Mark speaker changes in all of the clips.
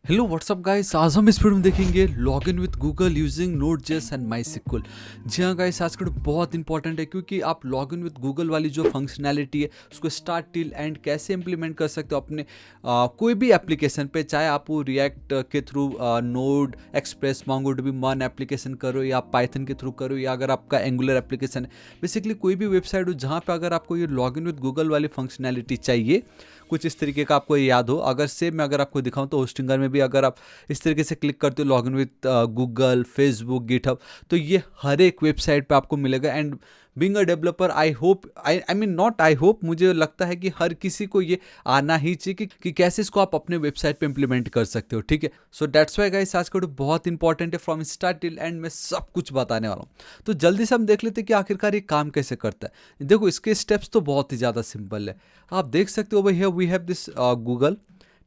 Speaker 1: Hello what's up guys, आज हम इस वीडियो में देखेंगे log in with Google using नोड.js एंड माई। जी हाँ गाइस, आज का वीडियो बहुत इंपॉर्टेंट है क्योंकि आप लॉग इन विद गूगल वाली जो फंक्शनैलिटी है उसको स्टार्ट टिल एंड कैसे इंप्लीमेंट कर सकते हो अपने कोई भी एप्लीकेशन पे, चाहे आप वो रिएक्ट के थ्रू नोड एक्सप्रेस मोंगोडीबी मन एप्लीकेशन करो या पाइथन के थ्रू करो, या अगर आपका एंगुलर एप्लीकेशन है, बेसिकली कोई भी वेबसाइट हो जहाँ पे अगर आपको ये लॉग इन विद गूगल वाली फंक्शनैलिटी चाहिए, कुछ इस तरीके का आपको याद हो। अगर सेम मैं अगर आपको दिखाऊं तो होस्टिंगर में भी अगर आप इस तरीके से क्लिक करते हो login with Google, Facebook, GitHub, तो ये हर एक वेबसाइट पे आपको मिलेगा। And being a developer, I hope, I mean not I hope, मुझे लगता है कि हर किसी को ये आना ही चाहिए कि कैसे इसको आप अपने वेबसाइट पे इंप्लीमेंट कर सकते हो। ठीक है, सो दैट्स व्हाई गाइस आज का वीडियो बहुत इंपॉर्टेंट है, फ्रॉम स्टार्ट टिल एंड मैं सब कुछ बताने वाला हूँ। तो जल्दी से हम देख लेते हैं कि आखिरकार ये काम कैसे करता है। देखो, इसके स्टेप्स तो बहुत ही ज़्यादा सिंपल है। आप देख सकते हो भाई, वी हैव दिस गूगल।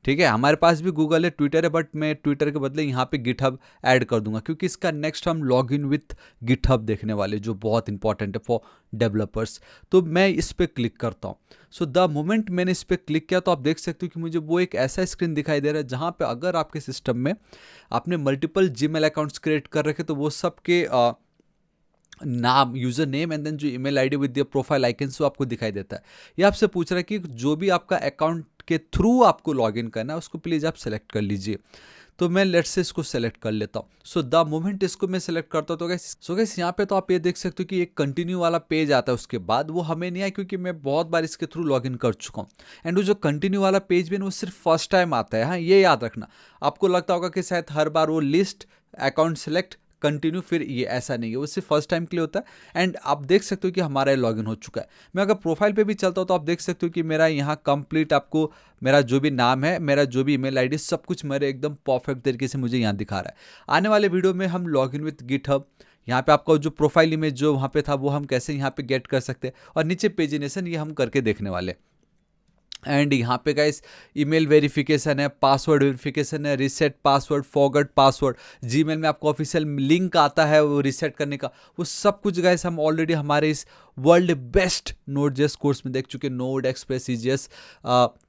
Speaker 1: ठीक है, हमारे पास भी गूगल है, ट्विटर है, बट मैं ट्विटर के बदले यहाँ पे गिटहब ऐड कर दूंगा क्योंकि इसका नेक्स्ट हम लॉग इन विथ गिटहब देखने वाले, जो बहुत इंपॉर्टेंट है फॉर डेवलपर्स। तो मैं इस पर क्लिक करता हूँ। सो द मोमेंट मैंने इस पर क्लिक किया तो आप देख सकते हो कि मुझे वो एक ऐसा स्क्रीन दिखाई दे रहा है जहाँ पे अगर आपके सिस्टम में आपने मल्टीपल जीमेल अकाउंट्स क्रिएट कर रखे तो वो सबके नाम, यूजर नेम एंड देन जो email ID with your profile icon वो आपको दिखाई देता है। ये आपसे पूछ रहा है कि जो भी आपका अकाउंट के थ्रू आपको लॉगिन करना है उसको प्लीज़ आप सेलेक्ट कर लीजिए। तो मैं लेट्स से इसको सेलेक्ट कर लेता हूँ। सो द मोमेंट इसको मैं सेलेक्ट करता हूँ तो गाइस यहाँ पे तो आप ये देख सकते हो कि एक कंटिन्यू वाला पेज आता है। उसके बाद वो हमें नहीं आया क्योंकि मैं बहुत बार इसके थ्रू लॉगिन कर चुका हूँ। एंड वो जो कंटिन्यू वाला पेज भी है वो सिर्फ फर्स्ट टाइम आता है। हाँ, ये याद रखना। आपको लगता होगा कि शायद हर बार वो लिस्ट, अकाउंट सेलेक्ट, कंटिन्यू, फिर ये ऐसा नहीं है, वो सिर्फ फर्स्ट टाइम के लिए होता है। एंड आप देख सकते हो कि हमारा लॉगिन हो चुका है। मैं अगर प्रोफाइल पे भी चलता हूँ तो आप देख सकते हो कि मेरा यहाँ कंप्लीट, आपको मेरा जो भी नाम है, मेरा जो भी ईमेल आईडी, सब कुछ मेरे एकदम परफेक्ट तरीके से मुझे यहाँ दिखा रहा है। आने वाले वीडियो में हम लॉगिन विद गिटहब, यहाँ पे आपका जो प्रोफाइल इमेज जो वहाँ पे था वो हम कैसे यहाँ पे गेट कर सकते हैं, और नीचे पेजिनेशन, ये हम करके देखने वाले। एंड यहाँ पे गाइस ईमेल वेरिफिकेशन है, पासवर्ड वेरिफिकेशन है, reset password, forgot password, Gmail में आपको ऑफिशियल लिंक आता है वो रिसेट करने का, वो सब कुछ गाइस हम ऑलरेडी हमारे इस वर्ल्ड बेस्ट नोड.js कोर्स में देख चुके। नोड एक्सप्रेस EJS,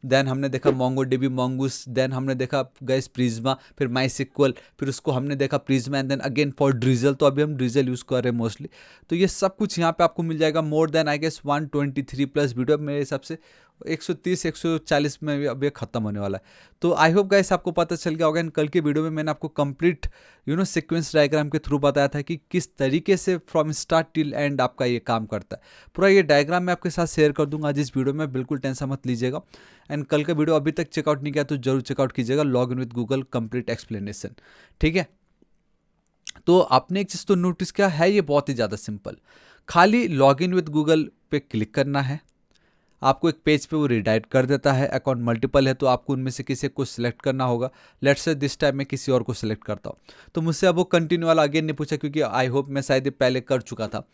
Speaker 1: देन हमने देखा मोंगोडीबी मंगूस, देन हमने देखा गाइस प्रिज्मा, फिर माई सिक्वल, फिर उसको हमने देखा Prisma, and then again for drizzle, तो अभी हम ड्रिजल यूज़ कर रहे हैं मोस्टली। तो ये सब कुछ यहाँ पे आपको मिल जाएगा। More than I guess 123 plus video मेरे हिसाब से 130 140 में भी अब ये खत्म होने वाला है। तो आई होप गाइस आपको पता चल गया होगा। इन कल के वीडियो में मैंने आपको कंप्लीट सीक्वेंस डायग्राम के थ्रू बताया था कि किस तरीके से फ्रॉम स्टार्ट टिल एंड आपका ये काम करता है। पूरा ये डायग्राम मैं आपके साथ शेयर कर दूंगा आज इस वीडियो में, बिल्कुल टेंशन मत लीजिएगा। एंड कल का वीडियो अभी तक चेकआउट नहीं किया तो जरूर चेकआउट कीजिएगा, log in with Google complete explanation. ठीक है, तो आपने एक चीज़ तो नोटिस किया है, ये बहुत ही ज़्यादा सिंपल। खाली लॉग इन विद गूगल पे क्लिक करना है, आपको एक पेज पे वो रिडायरेक्ट कर देता है। अकाउंट मल्टीपल है तो आपको उनमें से किसी को सिलेक्ट करना होगा। लेट्स से दिस टाइम मैं किसी और को सिलेक्ट करता हूँ। तो मुझसे अब वो कंटिन्यू वाला अगेन नहीं पूछा क्योंकि आई होप मैं शायद ये पहले कर चुका था।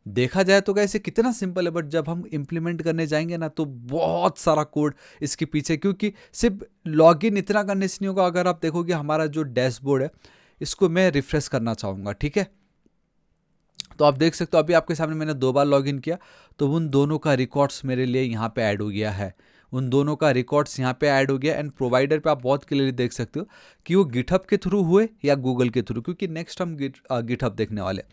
Speaker 1: देखा जाए तो कैसे कितना सिंपल है, बट जब हम इम्प्लीमेंट करने जाएंगे ना तो बहुत सारा कोड इसके पीछे, क्योंकि सिर्फ लॉगिन इतना करने से नहीं होगा। अगर आप देखोगे हमारा जो डैशबोर्ड है इसको मैं रिफ्रेश करना चाहूँगा। ठीक है, तो आप देख सकते हो अभी आपके सामने मैंने 2 बार लॉगिन किया तो उन दोनों का रिकॉर्ड्स मेरे लिए यहाँ पे ऐड हो गया है। उन दोनों का रिकॉर्ड्स यहाँ पे ऐड हो गया। एंड प्रोवाइडर पे आप बहुत क्लियरली देख सकते हो कि वो गिटहब के थ्रू हुए या गूगल के थ्रू, क्योंकि नेक्स्ट हम गिटहब देखने वाले।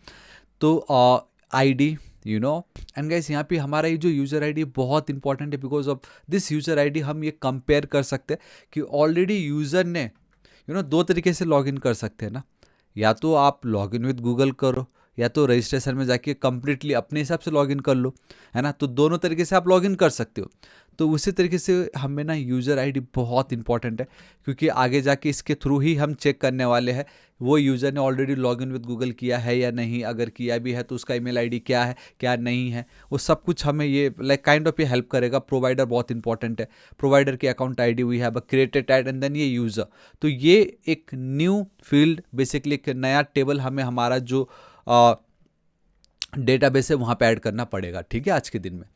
Speaker 1: तो आईडी, एंड गाइस यहाँ पे हमारा ये जो यूज़र आईडी बहुत इंपॉर्टेंट है। Because of this user ID हम ये कंपेयर कर सकते हैं कि ऑलरेडी यूज़र ने 2 तरीके से लॉगिन कर सकते हैं ना, या तो आप लॉगिन विद गूगल करो या तो रजिस्ट्रेशन में जाके कंप्लीटली अपने हिसाब से लॉगिन कर लो, है ना। तो दोनों तरीके से आप लॉगिन कर सकते हो। तो उसी तरीके से हमें ना यूज़र आईडी बहुत इंपॉर्टेंट है, क्योंकि आगे जाके इसके थ्रू ही हम चेक करने वाले हैं वो यूज़र ने ऑलरेडी लॉगिन विद गूगल किया है या नहीं। अगर किया भी है तो उसका ईमेल आईडी क्या है, क्या नहीं है, वो सब कुछ हमें ये लाइक काइंड ऑफ ये हेल्प करेगा। प्रोवाइडर बहुत इंपॉर्टेंट है। प्रोवाइडर की account ID we have created add and then ये यूज़र। तो ये एक न्यू फील्ड, बेसिकली एक नया टेबल हमें हमारा जो डेटाबेस है वहाँ पे ऐड करना पड़ेगा। ठीक है, आज के दिन में।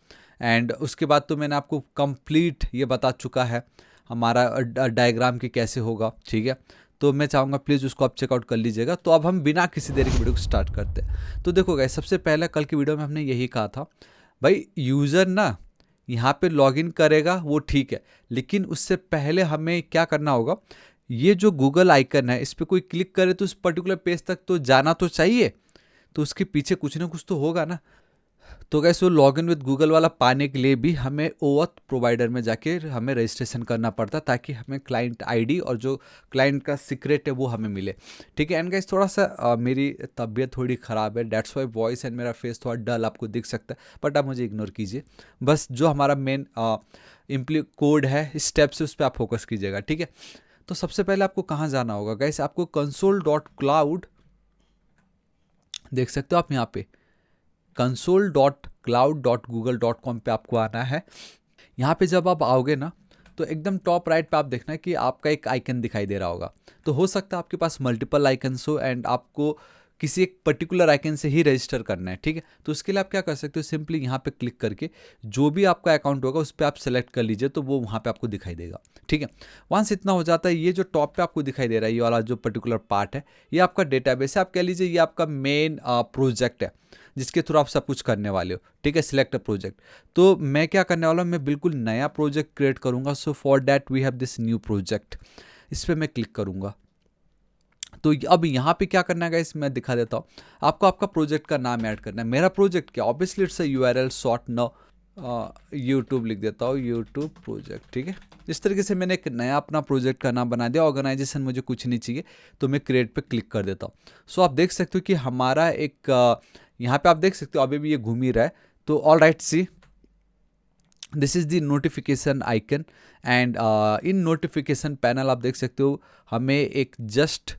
Speaker 1: एंड उसके बाद तो मैंने आपको कंप्लीट ये बता चुका है हमारा डायग्राम की कैसे होगा। ठीक है, तो मैं चाहूँगा प्लीज़ उसको आप चेकआउट कर लीजिएगा। तो अब हम बिना किसी देरी के वीडियो को स्टार्ट करते हैं। तो देखो गाइस, सबसे पहले कल की वीडियो में हमने यही कहा था भाई, यूज़र ना यहाँ पे लॉगिन करेगा वो ठीक है, लेकिन उससे पहले हमें क्या करना होगा, ये जो गूगल आइकन है इस पर कोई क्लिक करे तो उस पर्टिकुलर पेज तक तो जाना तो चाहिए, तो उसके पीछे कुछ ना कुछ तो होगा ना। तो गैस वो लॉगिन विद गूगल वाला पाने के लिए भी हमें ओऑथ प्रोवाइडर में जाके हमें रजिस्ट्रेशन करना पड़ता, ताकि हमें क्लाइंट आईडी और जो क्लाइंट का सीक्रेट है वो हमें मिले। ठीक है। एंड गैस थोड़ा सा मेरी तबीयत थोड़ी ख़राब है, डेट्स वाई वॉइस एंड मेरा फेस थोड़ा डल आपको दिख सकता है, बट आप मुझे इग्नोर कीजिए। बस जो हमारा मेन इम्प्ली कोड है स्टेप्स उस पर आप फोकस कीजिएगा। ठीक है। तो सबसे पहले आपको कहाँ जाना होगा गैस, आपको console.cloud देख सकते हो आप यहाँ पे console.cloud.google.com पे आपको आना है। यहाँ पे जब आप आओगे ना तो एकदम टॉप राइट पे आप देखना कि आपका एक आइकन दिखाई दे रहा होगा। तो हो सकता है आपके पास मल्टीपल आइकन्स हो एंड आपको किसी एक पर्टिकुलर आइकन से ही रजिस्टर करना है। ठीक है। तो उसके लिए आप क्या कर सकते हो, सिंपली यहाँ पे क्लिक करके जो भी आपका अकाउंट होगा उस पर आप सेलेक्ट कर लीजिए, तो वो वहाँ पे आपको दिखाई देगा। ठीक है। वंस इतना हो जाता है, ये जो टॉप पे आपको दिखाई दे रहा है ये वाला जो पर्टिकुलर पार्ट है, ये आपका डेटाबेस है। आप कह लीजिए ये आपका मेन प्रोजेक्ट है जिसके थ्रू आप सब कुछ करने वाले हो। ठीक है। Select a project. तो मैं क्या करने वाला हूँ, मैं बिल्कुल नया प्रोजेक्ट क्रिएट करूँगा। So for that we have this new project, इस पर मैं क्लिक करूँगा। तो अब यहाँ पे क्या करना है गाइस, मैं दिखा देता हूँ आपको। आपका प्रोजेक्ट का नाम ऐड करना है। मेरा प्रोजेक्ट क्या, obviously it's a URL sort no YouTube लिख देता हूँ, यूट्यूब प्रोजेक्ट। ठीक है। इस तरीके से मैंने एक नया अपना प्रोजेक्ट का नाम बना दिया। ऑर्गेनाइजेशन मुझे कुछ नहीं चाहिए, तो मैं क्रिएट पे क्लिक कर देता हूँ। सो आप देख सकते हो कि हमारा एक यहाँ पे आप देख सकते हो अभी भी ये घूम ही रहा है। तो all right, see this is the notification icon and in notification panel आप देख सकते हो हमें एक जस्ट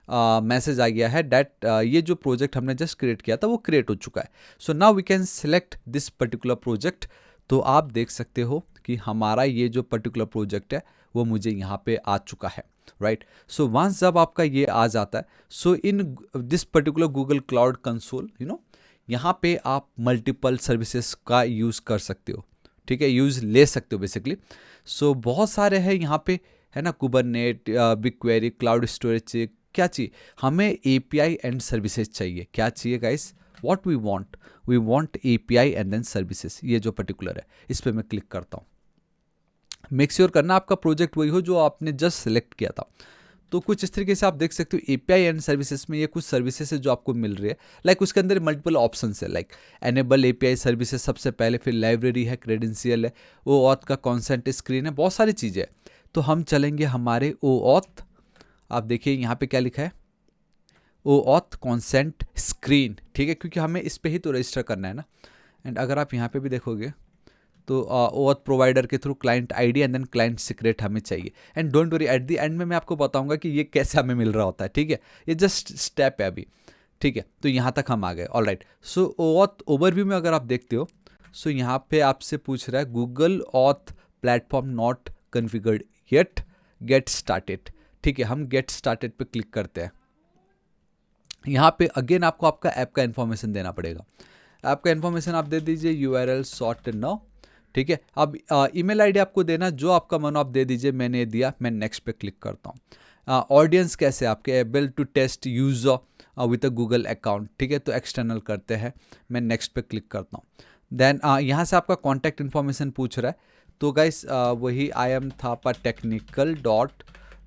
Speaker 1: मैसेज आ गया है डैट ये जो प्रोजेक्ट हमने जस्ट क्रिएट किया था वो क्रिएट हो चुका है। So now we can select this particular project. तो आप देख सकते हो कि हमारा ये जो पर्टिकुलर प्रोजेक्ट है वो मुझे यहाँ पे आ चुका है। राइट। सो वंस जब आपका ये आ जाता है, so in this particular Google cloud console यहाँ पे आप मल्टीपल सर्विसेज का यूज़ कर सकते हो। ठीक है। यूज़ ले सकते हो बेसिकली। सो बहुत सारे हैं यहाँ पे, है ना, कुबरनेट, बिगक्वेरी, क्लाउड स्टोरेज। क्या चाहिए हमें, एपीआई एंड सर्विसेज चाहिए। क्या चाहिए guys, what we want API and then services. ये जो पर्टिकुलर है इस पर मैं क्लिक करता हूँ। मेक श्योर करना आपका प्रोजेक्ट वही हो जो आपने जस्ट सेलेक्ट किया था। तो कुछ इस तरीके से आप देख सकते हो एपीआई एंड सर्विसेज में ये कुछ सर्विसेज है जो आपको मिल रही है। लाइक उसके अंदर मल्टीपल ऑप्शंस है, लाइक एनेबल एपीआई सर्विसेज सबसे पहले, फिर लाइब्रेरी है, क्रेडेंशियल है, ओ ऑथ का कॉन्सेंट स्क्रीन है, बहुत सारी चीज़ें हैं। तो हम चलेंगे हमारे ओ ऑथ, आप देखिए यहाँ पे क्या लिखा है, ओ ऑथ कॉन्सेंट स्क्रीन। ठीक है। क्योंकि हमें इस पे ही तो रजिस्टर करना है ना। एंड अगर आप यहाँ पे भी देखोगे तो ओथ प्रोवाइडर के through client ID and then client secret हमें चाहिए। And don't worry, at the end में मैं आपको बताऊंगा कि ये कैसे हमें मिल रहा होता है। ठीक है। ये जस्ट स्टेप है अभी। ठीक है। तो यहाँ तक हम आ गए। All right. So OAuth overview में अगर आप देखते हो, सो यहाँ पे आपसे पूछ रहा है Google auth platform not configured yet, get started. ठीक है। हम गेट स्टार्टेड पे क्लिक करते हैं। यहाँ पे अगेन आपको आपका ऐप का इन्फॉर्मेशन देना पड़ेगा। ऐप का इन्फॉर्मेशन आप दे दीजिए, यूआरएल सॉर्ट नो। ठीक है। अब ईमेल आईडी आपको देना, जो आपका मन आप दे दीजिए। मैंने दिया, मैं नेक्स्ट पे क्लिक करता हूँ। ऑडियंस कैसे आपके, able to test user with a Google account. ठीक है। तो एक्सटर्नल करते हैं, मैं नेक्स्ट पे क्लिक करता हूँ। देन यहाँ से आपका कॉन्टैक्ट इन्फॉर्मेशन पूछ रहा है। तो गाइस वही I am Thapa technical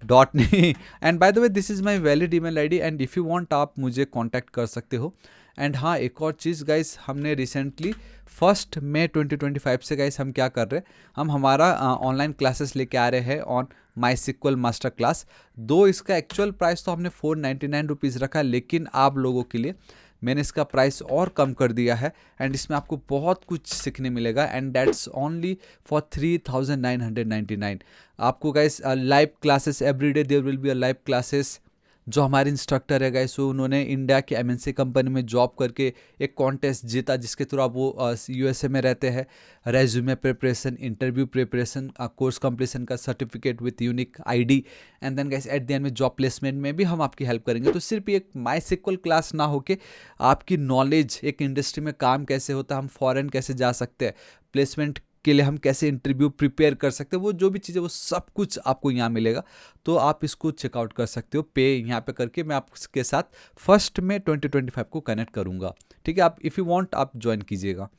Speaker 1: dot नहीं। And by the way this is my valid email ID and if you want आप मुझे कांटेक्ट कर सकते हो। एंड हाँ, एक और चीज़ गाइस, हमने रिसेंटली 1 मई 2025 से गाइस हम क्या कर रहे हैं, हम हमारा ऑनलाइन क्लासेस लेके आ रहे हैं on my sequel master class. दो इसका एक्चुअल प्राइस तो हमने 499 रुपीज़ रखा, लेकिन आप लोगों के लिए मैंने इसका प्राइस और कम कर दिया है। एंड इसमें आपको बहुत कुछ सीखने मिलेगा एंड दैट्स ओनली फॉर 3999। आपको guys live classes everyday, there will be a live classes. जो हमारे इंस्ट्रक्टर है गाइस, वो उन्होंने इंडिया के एमएनसी कंपनी में जॉब करके एक कॉन्टेस्ट जीता जिसके थ्रू आप वो यूएसए में रहते हैं। Resume preparation, interview preparation, course completion का certificate with unique ID and then guys at the end में जॉब प्लेसमेंट में भी हम आपकी हेल्प करेंगे। तो सिर्फ एक माई सिक्वल क्लास ना होके आपकी नॉलेज, एक इंडस्ट्री में काम कैसे होता है, हम फॉरेन कैसे जा सकते हैं, प्लेसमेंट के लिए हम कैसे इंटरव्यू प्रिपेयर कर सकते हैं, वो जो भी चीज़ें वो सब कुछ आपको यहाँ मिलेगा। तो आप इसको चेकआउट कर सकते हो पे यहाँ पे करके। मैं आपके साथ 1 मई 2025 को कनेक्ट करूँगा। ठीक है। आप इफ़ यू वांट आप ज्वाइन कीजिएगा।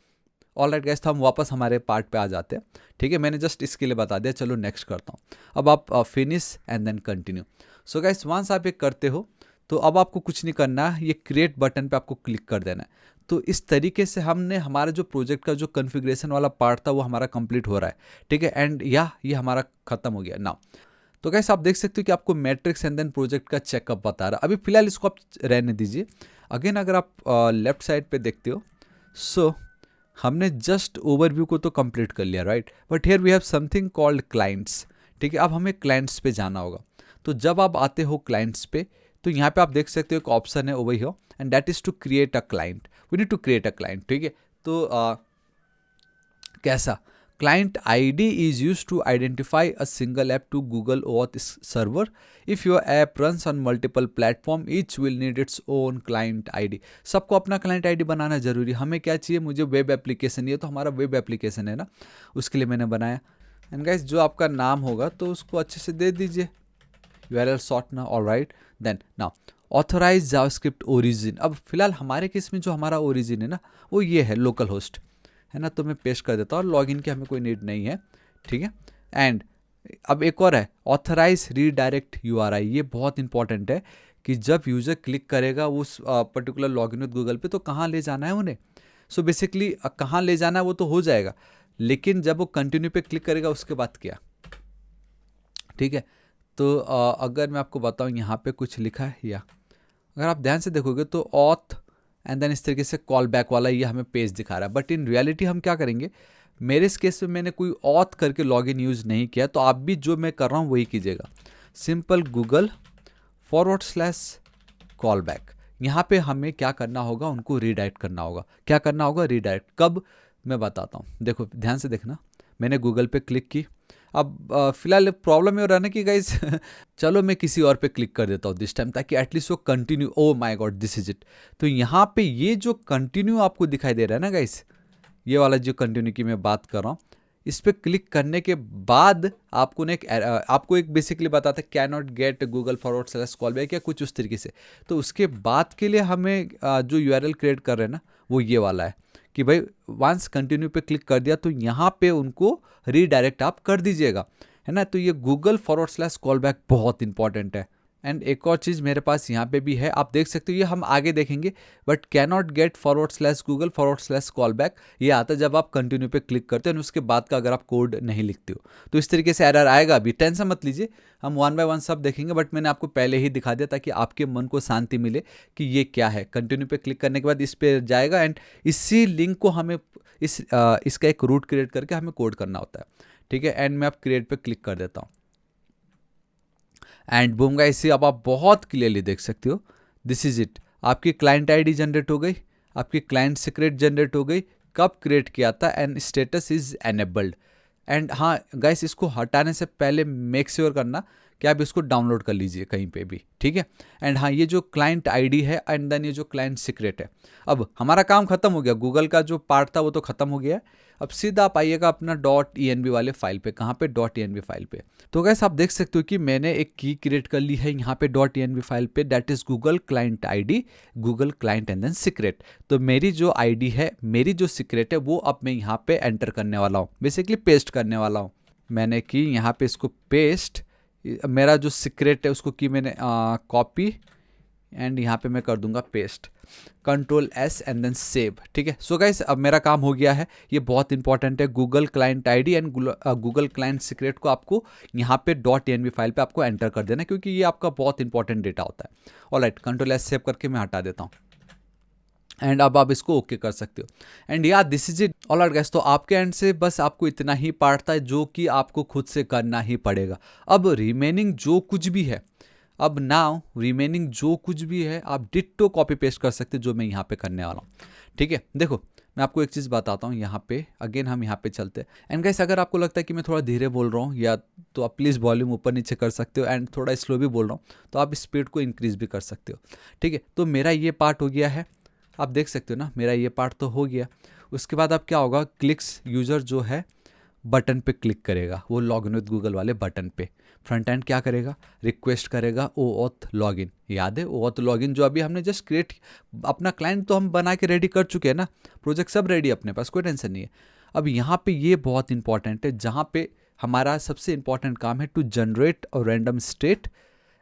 Speaker 1: ऑलराइट गाइस, तो हम वापस हमारे पार्ट पे आ जाते हैं। ठीक है, मैंने जस्ट इसके लिए बता दिया, चलो नेक्स्ट करता हूँ। अब आप finish and then continue. So guys, once आप ये करते हो तो अब आपको कुछ नहीं करना है, ये क्रिएट बटन पे आपको क्लिक कर देना है। तो इस तरीके से हमने हमारा जो प्रोजेक्ट का जो कॉन्फ़िगरेशन वाला पार्ट था वो हमारा कंप्लीट हो रहा है। ठीक है, एंड ये हमारा खत्म हो गया नाउ। तो गाइस आप देख सकते हो कि आपको मैट्रिक्स एंड देन प्रोजेक्ट का चेकअप बता रहा है। अभी फिलहाल इसको आप रहने दीजिए। अगेन अगर आप लेफ्ट साइड पे देखते हो, सो हमने जस्ट ओवरव्यू को तो कंप्लीट कर लिया, right, but here we have something called clients. ठीक है, अब हमें क्लाइंट्स पे जाना होगा। तो जब आप आते हो क्लाइंट्स पे, तो यहाँ पे आप देख सकते हो एक ऑप्शन है over here, and that is to create a client. We need to create a client. ठीक है, तो कैसा client id is used to identify a single app to Google OAuth server. If your app runs on multiple platform, each will need its own client id. सबको अपना client id बनाना जरूरी। हमें क्या चाहिए, मुझे वेब एप्लीकेशन, ये तो हमारा वेब एप्लीकेशन है ना, उसके लिए मैंने बनाया। एंड गाइस, जो आपका नाम होगा तो उसको अच्छे से दे दीजिए, URL sort ना, alright. Then now authorise JavaScript origin. अब फिलहाल हमारे केस में जो हमारा ओरिजिन है ना, वो ये है लोकल होस्ट, है ना। तो मैं पेस्ट कर देता हूँ, लॉगिन की हमें कोई नीड नहीं है। ठीक है, एंड अब एक और है ऑथराइज रीडायरेक्ट URI। ये बहुत इंपॉर्टेंट है कि जब यूज़र क्लिक करेगा उस पर्टिकुलर लॉगिन विद गूगल पे, तो कहाँ ले जाना है उन्हें। सो बेसिकली कहाँ ले जाना है वो तो हो जाएगा, लेकिन जब वो कंटिन्यू पे क्लिक करेगा उसके बाद क्या। ठीक है, तो अगर मैं आपको बताऊँ, यहाँ पे कुछ लिखा है, या अगर आप ध्यान से देखोगे तो ऑथ एंड देन इस तरीके से कॉल बैक वाला ये हमें पेज दिखा रहा है। बट इन रियलिटी हम क्या करेंगे, मेरे इस केस में मैंने कोई ऑथ करके लॉगिन यूज़ नहीं किया, तो आप भी जो मैं कर रहा हूँ वही कीजिएगा। Simple Google /call back. यहाँ पे हमें क्या करना होगा, उनको रीडायरेक्ट करना होगा। क्या करना होगा, रीडायरेक्ट कब, मैं बताता हूँ। देखो ध्यान से देखना, मैंने गूगल पे क्लिक की। अब फिलहाल प्रॉब्लम ये हो रहा है ना कि गाइस चलो मैं किसी और पे क्लिक कर देता हूँ दिस टाइम, ताकि एटलीस्ट वो continue, oh my God this is it. तो यहाँ पे ये जो कंटिन्यू आपको दिखाई दे रहा है ना गाइस, ये वाला जो कंटिन्यू की मैं बात कर रहा हूँ, इस पर क्लिक करने के बाद आपको ने आपको एक बेसिकली बताता है can not gate Google /call back या कुछ उस तरीके से। तो उसके बाद के लिए हमें जो URL क्रिएट कर रहे हैं ना, वो ये वाला है कि भाई वंस कंटिन्यू पे क्लिक कर दिया तो यहाँ पे उनको रीडायरेक्ट आप कर दीजिएगा, है ना। तो ये गूगल /कॉल बैक बहुत इंपॉर्टेंट है। एंड एक और चीज़ मेरे पास यहाँ पे भी है, आप देख सकते हो, ये हम आगे देखेंगे, but can not gate /Google /call back ये आता है जब आप कंटिन्यू पे क्लिक करते हो और उसके बाद का अगर आप कोड नहीं लिखते हो, तो इस तरीके से एरर आएगा। अभी टेंशन मत लीजिए, हम वन बाय वन सब देखेंगे, बट मैंने आपको पहले ही दिखा दिया ताकि आपके मन को शांति मिले कि ये क्या है। कंटिन्यू पे क्लिक करने के बाद इस पे जाएगा, एंड इसी लिंक को हमें इसका एक रूट क्रिएट करके हमें कोड करना होता है। ठीक है, एंड मैं आप क्रिएट पे क्लिक कर देता हूँ, एंड बूम गाइस, अब आप बहुत क्लियरली देख सकते हो, दिस इज इट। आपकी क्लाइंट आईडी जनरेट हो गई, आपकी क्लाइंट सीक्रेट जनरेट हो गई। कब क्रिएट किया था, and status is enabled. And हाँ गाइस, इसको हटाने से पहले मेक श्योर करना कि आप इसको डाउनलोड कर लीजिए कहीं पे भी। ठीक है, एंड हाँ, ये जो क्लाइंट आईडी है एंड देन ये जो क्लाइंट सीक्रेट है, अब हमारा काम खत्म हो गया। गूगल का जो पार्ट था वो तो खत्म हो गया है। अब सीधा आप आइएगा अपना .env वाले फाइल पे। कहाँ पे, .env फाइल पे। तो गैस आप देख सकते हो कि मैंने एक की क्रिएट कर ली है यहाँ पे .env फाइल पे, that is Google client ID, Google client and then secret. तो मेरी जो आईडी है, मेरी जो सीक्रेट है, वो अब मैं यहाँ पे एंटर करने वाला हूँ, बेसिकली पेस्ट करने वाला हूँ। मैंने की यहाँ पे इसको पेस्ट, मेरा जो सीक्रेट है उसको की मैंने कॉपी, एंड यहाँ पे मैं कर दूंगा paste, Ctrl+S and then save. ठीक है, सो गाइस अब मेरा काम हो गया है। ये बहुत इंपॉर्टेंट है, Google client ID and Google client secret को आपको यहाँ पे .env फाइल पे आपको एंटर कर देना, क्योंकि ये आपका बहुत इंपॉर्टेंट डेटा होता है। ऑलराइट, Ctrl+S सेव करके मैं हटा देता हूँ, एंड अब आप इसको ओके कर सकते हो। एंड यार this is it. Alright guys, तो आपके एंड से बस आपको इतना ही पार्ट था जो कि आपको खुद से करना ही पड़ेगा। अब रिमेनिंग जो कुछ भी है, अब नाउ रिमेनिंग जो कुछ भी है आप डिट्टो कॉपी पेस्ट कर सकते हो, जो मैं यहाँ पे करने वाला हूँ। ठीक है, देखो मैं आपको एक चीज़ बताता हूँ। यहाँ पे अगेन हम यहाँ पे चलते हैं, एंड गाइस अगर आपको लगता है कि मैं थोड़ा धीरे बोल रहा हूँ या तो आप प्लीज़ वॉल्यूम ऊपर नीचे कर सकते हो, एंड थोड़ा स्लो भी बोल रहा हूँ तो आप स्पीड को इंक्रीज भी कर सकते हो। ठीक है, तो मेरा ये पार्ट हो गया है, आप देख सकते हो ना, मेरा ये पार्ट तो हो गया। उसके बाद अब क्या होगा, क्लिक्स यूज़र जो है बटन पे क्लिक करेगा, वो लॉगिन विद गूगल वाले बटन पे, फ्रंट एंड क्या करेगा, रिक्वेस्ट करेगा OAuth लॉगिन। याद है OAuth लॉगिन जो अभी हमने जस्ट क्रिएट, अपना क्लाइंट तो हम बना के रेडी कर चुके हैं ना, प्रोजेक्ट सब रेडी है अपने पास, कोई टेंशन नहीं है। अब यहाँ पे ये बहुत इंपॉर्टेंट है, जहाँ पे हमारा सबसे इंपॉर्टेंट काम है to generate a random state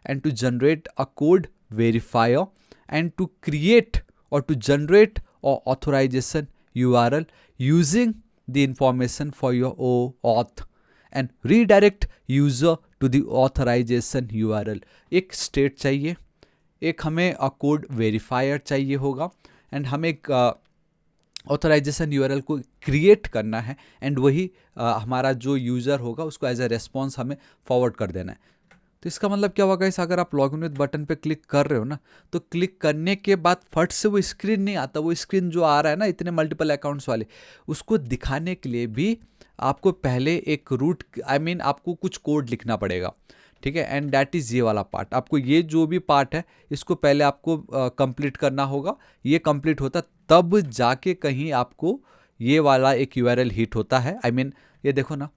Speaker 1: and to generate a code verifier and to create or to generate a authorization URL using the information for your OAuth and redirect user to the authorization URL। एक state चाहिए, एक हमें code verifier चाहिए होगा, and हमें एक authorisation URL को create करना है, एंड वही हमारा जो यूज़र होगा उसको एज ए रेस्पॉन्स हमें फॉरवर्ड कर देना है। तो इसका मतलब क्या होगा गाइस, अगर आप लॉगिन विद बटन पे क्लिक कर रहे हो ना, तो क्लिक करने के बाद फट से वो स्क्रीन नहीं आता, वो स्क्रीन जो आ रहा है ना इतने मल्टीपल अकाउंट्स वाले, उसको दिखाने के लिए भी आपको पहले एक रूट आपको कुछ कोड लिखना पड़ेगा, ठीक है। एंड दैट इज़ ये वाला पार्ट, आपको ये जो भी पार्ट है इसको पहले आपको कंप्लीट करना होगा। ये कंप्लीट होता तब जाके कहीं आपको ये वाला एक यूआरएल हिट होता है। ये देखो ना,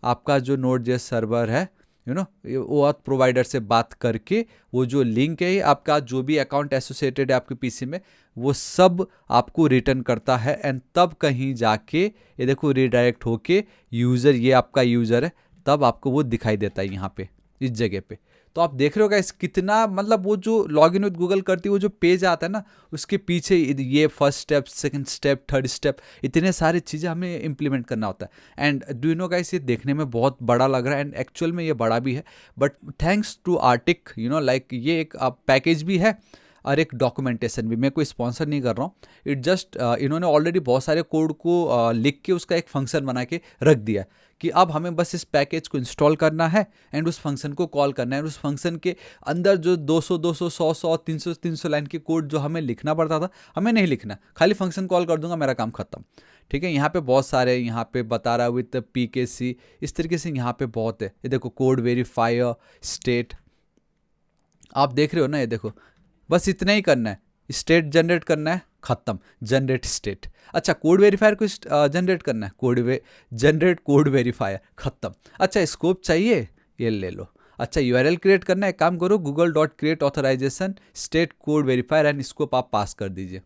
Speaker 1: आपका जो Node.js सर्वर है, OAuth प्रोवाइडर से बात करके वो जो लिंक है, आपका जो भी अकाउंट एसोसिएटेड है आपके पीसी में, वो सब आपको रिटर्न करता है, एंड तब कहीं जाके ये देखो रीडायरेक्ट होके यूज़र, ये आपका यूज़र है, तब आपको वो दिखाई देता है यहाँ पे इस जगह पे। तो आप देख रहे हो गाइस कितना, वो जो लॉगिन विद गूगल करती है, वो जो पेज आता है ना, उसके पीछे ये first step, second step, third step, इतने सारी चीज़ें हमें इंप्लीमेंट करना होता है। And do you know guys, ये देखने में बहुत बड़ा लग रहा है, एंड एक्चुअल में ये बड़ा भी है, बट थैंक्स टू आर्टिक, ये एक पैकेज भी है और एक डॉक्यूमेंटेशन भी। मैं कोई स्पॉन्सर नहीं कर रहा हूँ, इट जस्ट इन्होंने ऑलरेडी बहुत सारे कोड को लिख के उसका एक फंक्शन बना के रख दिया है कि अब हमें बस इस पैकेज को इंस्टॉल करना है एंड उस फंक्शन को कॉल करना है। उस फंक्शन के अंदर जो 200 200 100 100 300 300 लाइन की कोड जो हमें लिखना पड़ता था, हमें नहीं लिखना, खाली फंक्शन कॉल कर दूंगा, मेरा काम खत्म, ठीक है। यहाँ पे बहुत सारे, यहाँ पे बता रहा है विथ PKC, इस तरीके से यहाँ पे बहुत है। ये देखो कोड वेरीफायर स्टेट, आप देख रहे हो ना, ये देखो बस इतना ही करना है, स्टेट जनरेट करना है, खत्म, जनरेट स्टेट। अच्छा, कोड वेरीफायर को जनरेट करना है, जनरेट कोड वेरीफायर, खत्म। अच्छा, स्कोप चाहिए, ये ले लो। अच्छा, URL क्रिएट करना है, काम करो, google.create authorization state code verifier and scope आप पास कर दीजिए,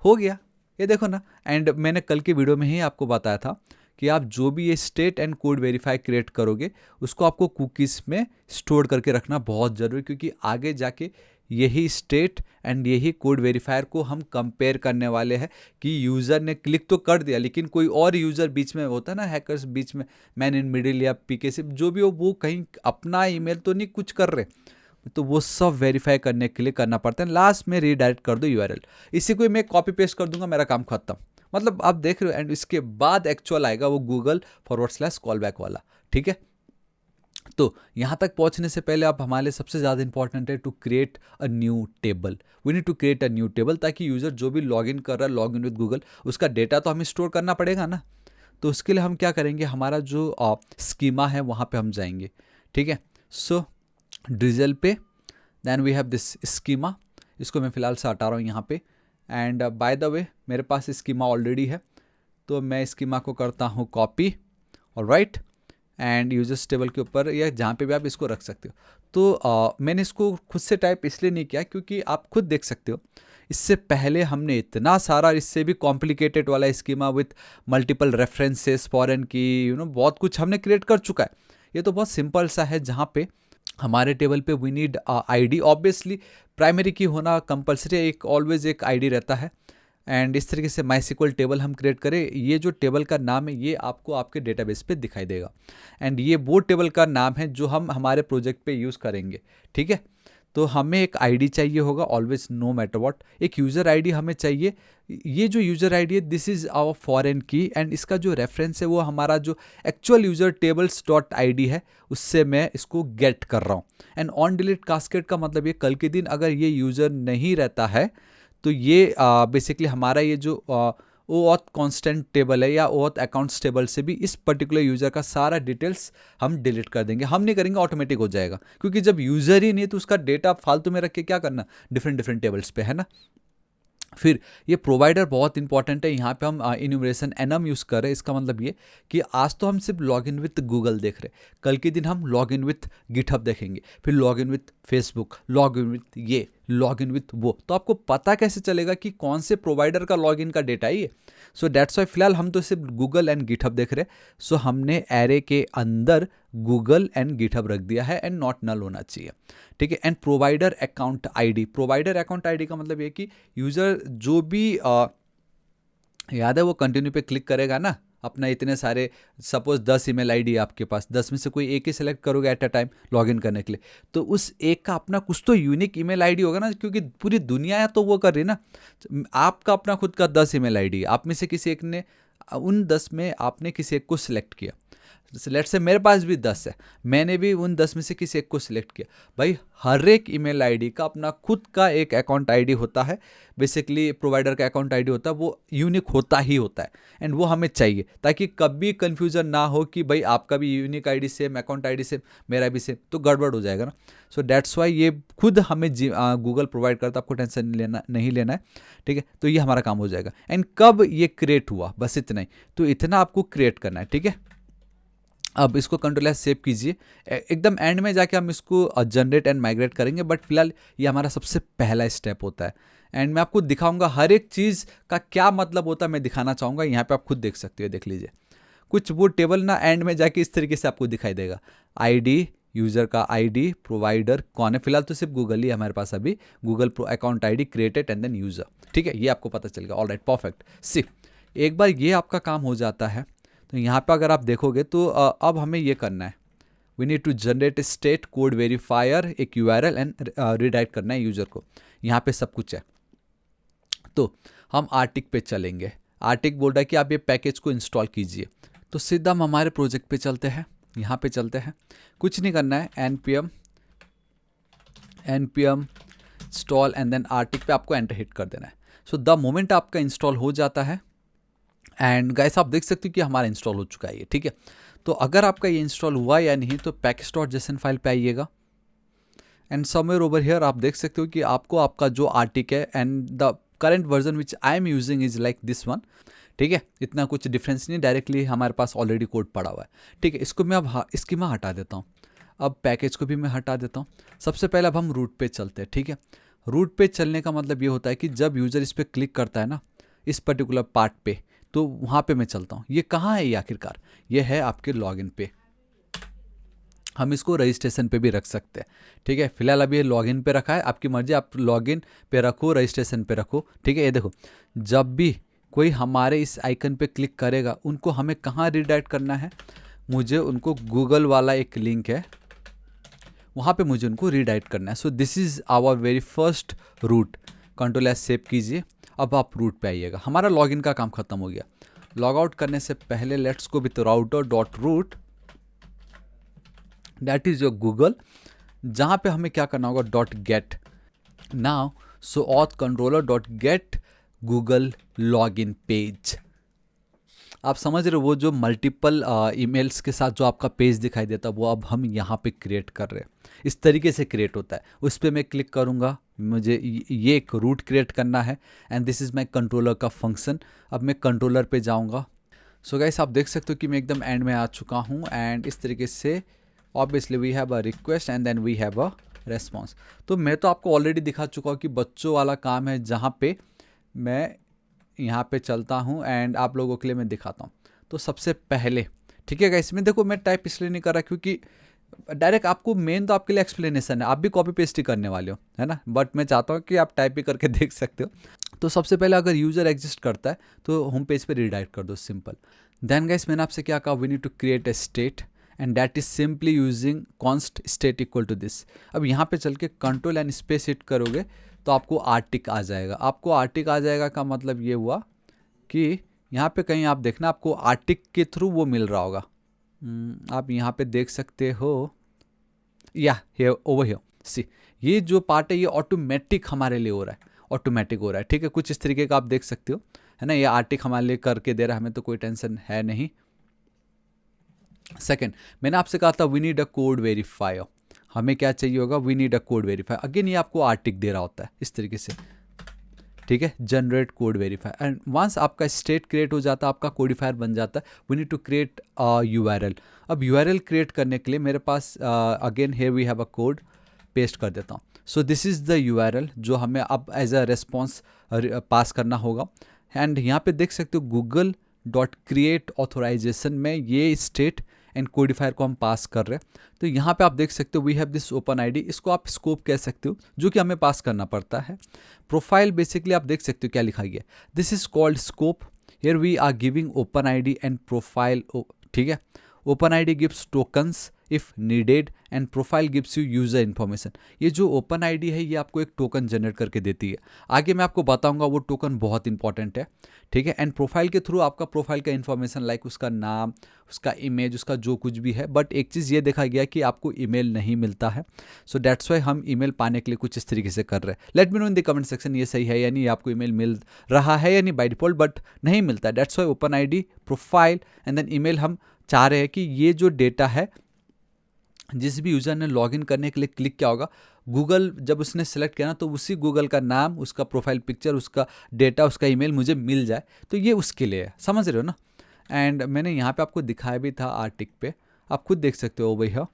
Speaker 1: हो गया। ये देखो ना, एंड मैंने कल के वीडियो में ही आपको बताया था कि आप जो भी ये state and code verify create करोगे, उसको आपको कुकीज़ में स्टोर करके रखना बहुत ज़रूरी, क्योंकि आगे जाके यही स्टेट एंड यही कोड वेरीफायर को हम कंपेयर करने वाले हैं कि यूज़र ने क्लिक तो कर दिया, लेकिन कोई और यूज़र बीच में होता है ना, हैकर्स बीच में, मैन इन मिडिल या PKC जो भी हो, वो कहीं अपना ईमेल तो नहीं कुछ कर रहे, तो वो सब वेरीफाई करने के लिए करना पड़ता है। लास्ट में रीडायरेक्ट कर दो URL, इसी को मैं कॉपी पेस्ट कर दूंगा, मेरा काम खत्म। आप देख रहे हो, एंड इसके बाद एक्चुअल आएगा वो Google/callback वाला, ठीक है। तो यहाँ तक पहुँचने से पहले आप हमारे लिए सबसे ज़्यादा इंपॉर्टेंट है to create a new table. We need to create a new table, ताकि यूज़र जो भी लॉगिन कर रहा है लॉगिन विद गूगल, उसका डेटा तो हमें स्टोर करना पड़ेगा ना। तो उसके लिए हम क्या करेंगे, हमारा जो स्कीमा है वहाँ पे हम जाएंगे, ठीक है। सो ड्रिजल पे, then we have this schema, इसको मैं फ़िलहाल से हटा रहा हूँ यहाँ पे। एंड बाय द वे मेरे पास स्कीमा ऑलरेडी है, तो मैं स्कीमा को करता हूँ copy, alright, and users table के ऊपर या जहाँ पे भी आप इसको रख सकते हो। तो मैंने इसको खुद से टाइप इसलिए नहीं किया, क्योंकि आप खुद देख सकते हो, इससे पहले हमने इतना सारा, इससे भी कॉम्प्लिकेटेड वाला schema with multiple references foreign की, बहुत कुछ हमने क्रिएट कर चुका है। ये तो बहुत सिंपल सा है, जहाँ पे हमारे टेबल पे we need ID, obviously primary key होना कंपलसरी, एक ऑलवेज एक ID रहता है। एंड इस तरीके से MySQL टेबल हम क्रिएट करें, ये जो टेबल का नाम है ये आपको आपके डेटाबेस पे दिखाई देगा, एंड ये वो टेबल का नाम है जो हम हमारे प्रोजेक्ट पे यूज़ करेंगे, ठीक है। तो हमें एक ID चाहिए होगा ऑलवेज, नो मैटर व्हाट, एक यूज़र ID हमें चाहिए। ये जो यूज़र ID है, दिस इज़ आवर फॉरेन की, एंड इसका जो रेफरेंस है वो हमारा जो एक्चुअल यूज़र tables.id है, उससे मैं इसको गेट कर रहा हूँ। एंड ऑन डिलीट कास्केड का मतलब ये, कल के दिन अगर ये यूज़र नहीं रहता है, तो ये बेसिकली हमारा ये जो OAuth कॉन्स्टेंट टेबल है या OAuth अकाउंट्स टेबल से भी इस पर्टिकुलर यूज़र का सारा डिटेल्स हम डिलीट कर देंगे। हम नहीं करेंगे, ऑटोमेटिक हो जाएगा, क्योंकि जब यूज़र ही नहीं तो उसका डेटा फालतू में रख के क्या करना डिफरेंट टेबल्स पे, है ना। फिर ये प्रोवाइडर बहुत इंपॉर्टेंट है। यहाँ पे हम इन्यूमरेशन एनम यूज़ कर रहे हैं। इसका मतलब ये कि आज तो हम सिर्फ लॉग इन विथ गूगल देख रहे हैं, कल के दिन हम लॉग इन विथ गिटहब देखेंगे, फिर log in with Facebook, log in with ये, लॉग इन विथ वो। तो आपको पता कैसे चलेगा कि कौन से प्रोवाइडर का लॉग इन का डेटा है ये? सो दैट्स वाई फिलहाल हम तो सिर्फ गूगल एंड गिटहब देख रहे हैं। सो हमने एरे के अंदर गूगल एंड गिटहब रख दिया है एंड नॉट नल होना चाहिए, ठीक है। And provider account ID, provider account ID का मतलब ये कि यूज़र जो भी याद है वो कंटिन्यू पे क्लिक करेगा ना, अपना इतने सारे सपोज 10 ईमेल आईडी है आपके पास, 10 में से कोई एक ही सेलेक्ट करोगे एट अ टाइम लॉगिन करने के लिए, तो उस एक का अपना कुछ तो यूनिक ईमेल आईडी होगा ना, क्योंकि पूरी दुनिया है तो वो कर रही है ना। आपका अपना खुद का 10 ईमेल आईडी है, आप में से किसी एक ने उन 10 में आपने किसी एक को सिलेक्ट किया। लेट्स से मेरे पास भी 10 है, मैंने भी उन 10 में से किसी एक को सिलेक्ट किया। भाई हर एक ईमेल आईडी का अपना खुद का एक अकाउंट आईडी होता है, बेसिकली प्रोवाइडर का अकाउंट आईडी होता है, वो यूनिक होता ही होता है एंड वो हमें चाहिए ताकि कभी कंफ्यूजन ना हो कि भाई आपका भी unique ID same, account ID same, मेरा भी सेम, तो गड़बड़ हो जाएगा ना। सो दैट्स वाई ये खुद हमें गूगल प्रोवाइड करता है, आपको टेंशन नहीं लेना है, ठीक है। तो ये हमारा काम हो जाएगा। एंड कब ये क्रिएट हुआ, बस इतना ही, तो इतना आपको क्रिएट करना है, ठीक है। अब इसको कंट्रोल एस सेव कीजिए, एकदम एंड में जाके हम इसको जनरेट एंड माइग्रेट करेंगे, बट फिलहाल ये हमारा सबसे पहला स्टेप होता है। एंड मैं आपको दिखाऊंगा हर एक चीज़ का क्या मतलब होता है, मैं दिखाना चाहूँगा। यहाँ पे आप खुद देख सकते हो, देख लीजिए कुछ वो टेबल ना एंड में जाके इस तरीके से आपको दिखाई देगा। आईडी, यूज़र का आईडी, प्रोवाइडर कौन है, फिलहाल तो सिर्फ गूगल ही है हमारे पास अभी, Google account ID created and then user, ठीक है, ये आपको पता चलेगा। Alright, perfect. सी एक बार ये आपका काम हो जाता है तो यहाँ पे अगर आप देखोगे तो अब हमें ये करना है, we need to generate state code verifier, एक यूआरएल एंड रिडायरेक्ट करना है यूज़र को। यहाँ पे सब कुछ है। तो हम आर्टिक पे चलेंगे। आर्टिक बोल रहा है कि आप ये पैकेज को इंस्टॉल कीजिए, तो सीधा हम हमारे प्रोजेक्ट पे चलते हैं। यहाँ पे चलते हैं, कुछ नहीं करना है, npm इंस्टॉल एंड देन आर्टिक पे आपको एंटर हिट कर देना है। सो द मोमेंट आपका इंस्टॉल हो जाता है एंड गाइस आप देख सकते हो कि हमारा इंस्टॉल हो चुका है ये, ठीक है। तो अगर आपका ये इंस्टॉल हुआ या नहीं तो package.json फाइल पे आइएगा एंड समवेयर ओवर हियर आप देख सकते हो कि आपको आपका जो आर्टिक है and the current version which I am using is like this one, ठीक है। इतना कुछ डिफरेंस नहीं, डायरेक्टली हमारे पास ऑलरेडी कोड पड़ा हुआ है, ठीक है। इसको मैं अब इसकी मैं हटा देता हूँ, अब पैकेज को भी मैं हटा देता हूँ। सबसे पहले अब हम रूट पे चलते हैं, ठीक है। रूट पे चलने का मतलब ये होता है कि जब यूज़र इस पर क्लिक करता है ना, इस पर्टिकुलर पार्ट पे, तो वहाँ पे मैं चलता हूँ। ये कहाँ है ये आखिरकार, ये है आपके लॉगिन पे। हम इसको रजिस्ट्रेशन पे भी रख सकते हैं, ठीक है। फिलहाल अभी ये लॉगिन पे रखा है, आपकी मर्जी, आप लॉगिन पे रखो, रजिस्ट्रेशन पे रखो, ठीक है। ये देखो, जब भी कोई हमारे इस आइकन पे क्लिक करेगा उनको हमें कहाँ रिडायरेक्ट करना है, मुझे उनको गूगल वाला एक लिंक है वहाँ पे मुझे उनको रिडायरेक्ट करना है। So this is our very first route. Control S save कीजिए, अब आप रूट पे आइएगा। हमारा लॉगिन का काम खत्म हो गया। लॉग आउट करने से पहले let's go with router dot route, that is your Google, जहाँ पे हमें क्या करना होगा, dot get now so auth controller dot get Google login page. आप समझ रहे हो, वो जो मल्टीपल ईमेल्स के साथ जो आपका पेज दिखाई देता है वो अब हम यहाँ पे क्रिएट कर रहे हैं। इस तरीके से क्रिएट होता है। उस पर मैं क्लिक करूँगा, मुझे ये एक रूट क्रिएट करना है and this is my controller का फंक्शन। अब मैं कंट्रोलर पे जाऊँगा। सो गाइस आप देख सकते हो कि मैं एकदम एंड में आ चुका हूँ एंड इस तरीके से obviously we have a request and then we have a response. तो मैं तो आपको ऑलरेडी दिखा चुका हूँ कि बच्चों वाला काम है, जहाँ पे मैं यहाँ पे चलता हूँ एंड आप लोगों के लिए मैं दिखाता हूँ। तो सबसे पहले, ठीक है गाइस, इसमें देखो मैं टाइप इसलिए नहीं कर रहा क्योंकि डायरेक्ट आपको मेन तो आपके लिए एक्सप्लेनेशन है, आप भी कॉपी पेस्ट ही करने वाले हो, है ना, बट मैं चाहता हूँ कि आप टाइप भी करके देख सकते हो। तो सबसे पहले अगर यूज़र एग्जिस्ट करता है तो होम पेज पे रिडायरेक्ट कर दो, सिंपल। देन गाइस मैंने आपसे क्या कहा, we need to create a state and that is simply using const state equal to this. अब यहाँ पे चल के कंट्रोल एंड स्पेस हिट करोगे तो आपको आर्टिक आ जाएगा। आपको आर्टिक आ जाएगा का मतलब ये हुआ कि यहाँ पे कहीं आप देखना, आपको आर्टिक के थ्रू वो मिल रहा होगा। आप यहाँ पे देख सकते हो, या ओवर हियर सी, ये जो पार्ट है ये ऑटोमेटिक हमारे लिए हो रहा है, ऑटोमेटिक हो रहा है, ठीक है। कुछ इस तरीके का आप देख सकते हो, है ना, ये आर्टिक हमारे लिए करके दे रहा है, हमें तो कोई टेंशन है नहीं। सेकंड, मैंने आपसे कहा था we need a code verifier. हमें क्या चाहिए होगा, we need a code verifier. Again ये आपको आर्टिक दे रहा होता है इस तरीके से, ठीक है, generate code verifier. And once आपका स्टेट क्रिएट हो जाता है, आपका कोडिफायर बन जाता है, we need to create URL। अब URL क्रिएट करने के लिए मेरे पास again here we have a code, paste कर देता हूँ। So this is the URL जो हमें अब एज अ रेस्पॉन्स पास करना होगा। एंड यहाँ पे देख सकते हो गूगल डॉट क्रिएट ऑथोराइजेशन में ये स्टेट एंड कोडिफायर को हम पास कर रहे हैं। तो यहाँ पे आप देख सकते हो we have this open ID, इसको आप स्कोप कह सकते हो, जो कि हमें पास करना पड़ता है। प्रोफाइल बेसिकली आप देख सकते हो क्या लिखा गया, this is called scope, here we are giving open ID and profile. ठीक है, open ID gives tokens if needed and profile gives you user information. ये जो ओपन आईडी है ये आपको एक टोकन जनरेट करके देती है, आगे मैं आपको बताऊंगा वो टोकन बहुत इंपॉर्टेंट है। ठीक है, एंड प्रोफाइल के थ्रू आपका प्रोफाइल का इन्फॉर्मेशन लाइक उसका नाम, उसका इमेज, उसका जो कुछ भी है। बट एक चीज़ ये देखा गया कि आपको ईमेल नहीं मिलता है, सो दैट्स वाई हम ईमेल पाने के लिए कुछ इस तरीके से कर रहे हैं। Let me know in the comment section ये सही है या नहीं, आपको ईमेल मिल रहा है या नहीं बाय डिफॉल्ट, बट नहीं मिलता है। That's why open ID, profile and then email हम चाह रहे हैं कि ये जो डेटा है, जिस भी यूज़र ने लॉगिन करने के लिए क्लिक किया होगा, गूगल जब उसने सेलेक्ट किया ना, तो उसी गूगल का नाम, उसका प्रोफाइल पिक्चर, उसका डेटा, उसका ईमेल मुझे मिल जाए। तो ये उसके लिए है, समझ रहे हो ना। एंड मैंने यहाँ पे आपको दिखाया भी था आर्टिक पे, आप खुद देख सकते हो भैया,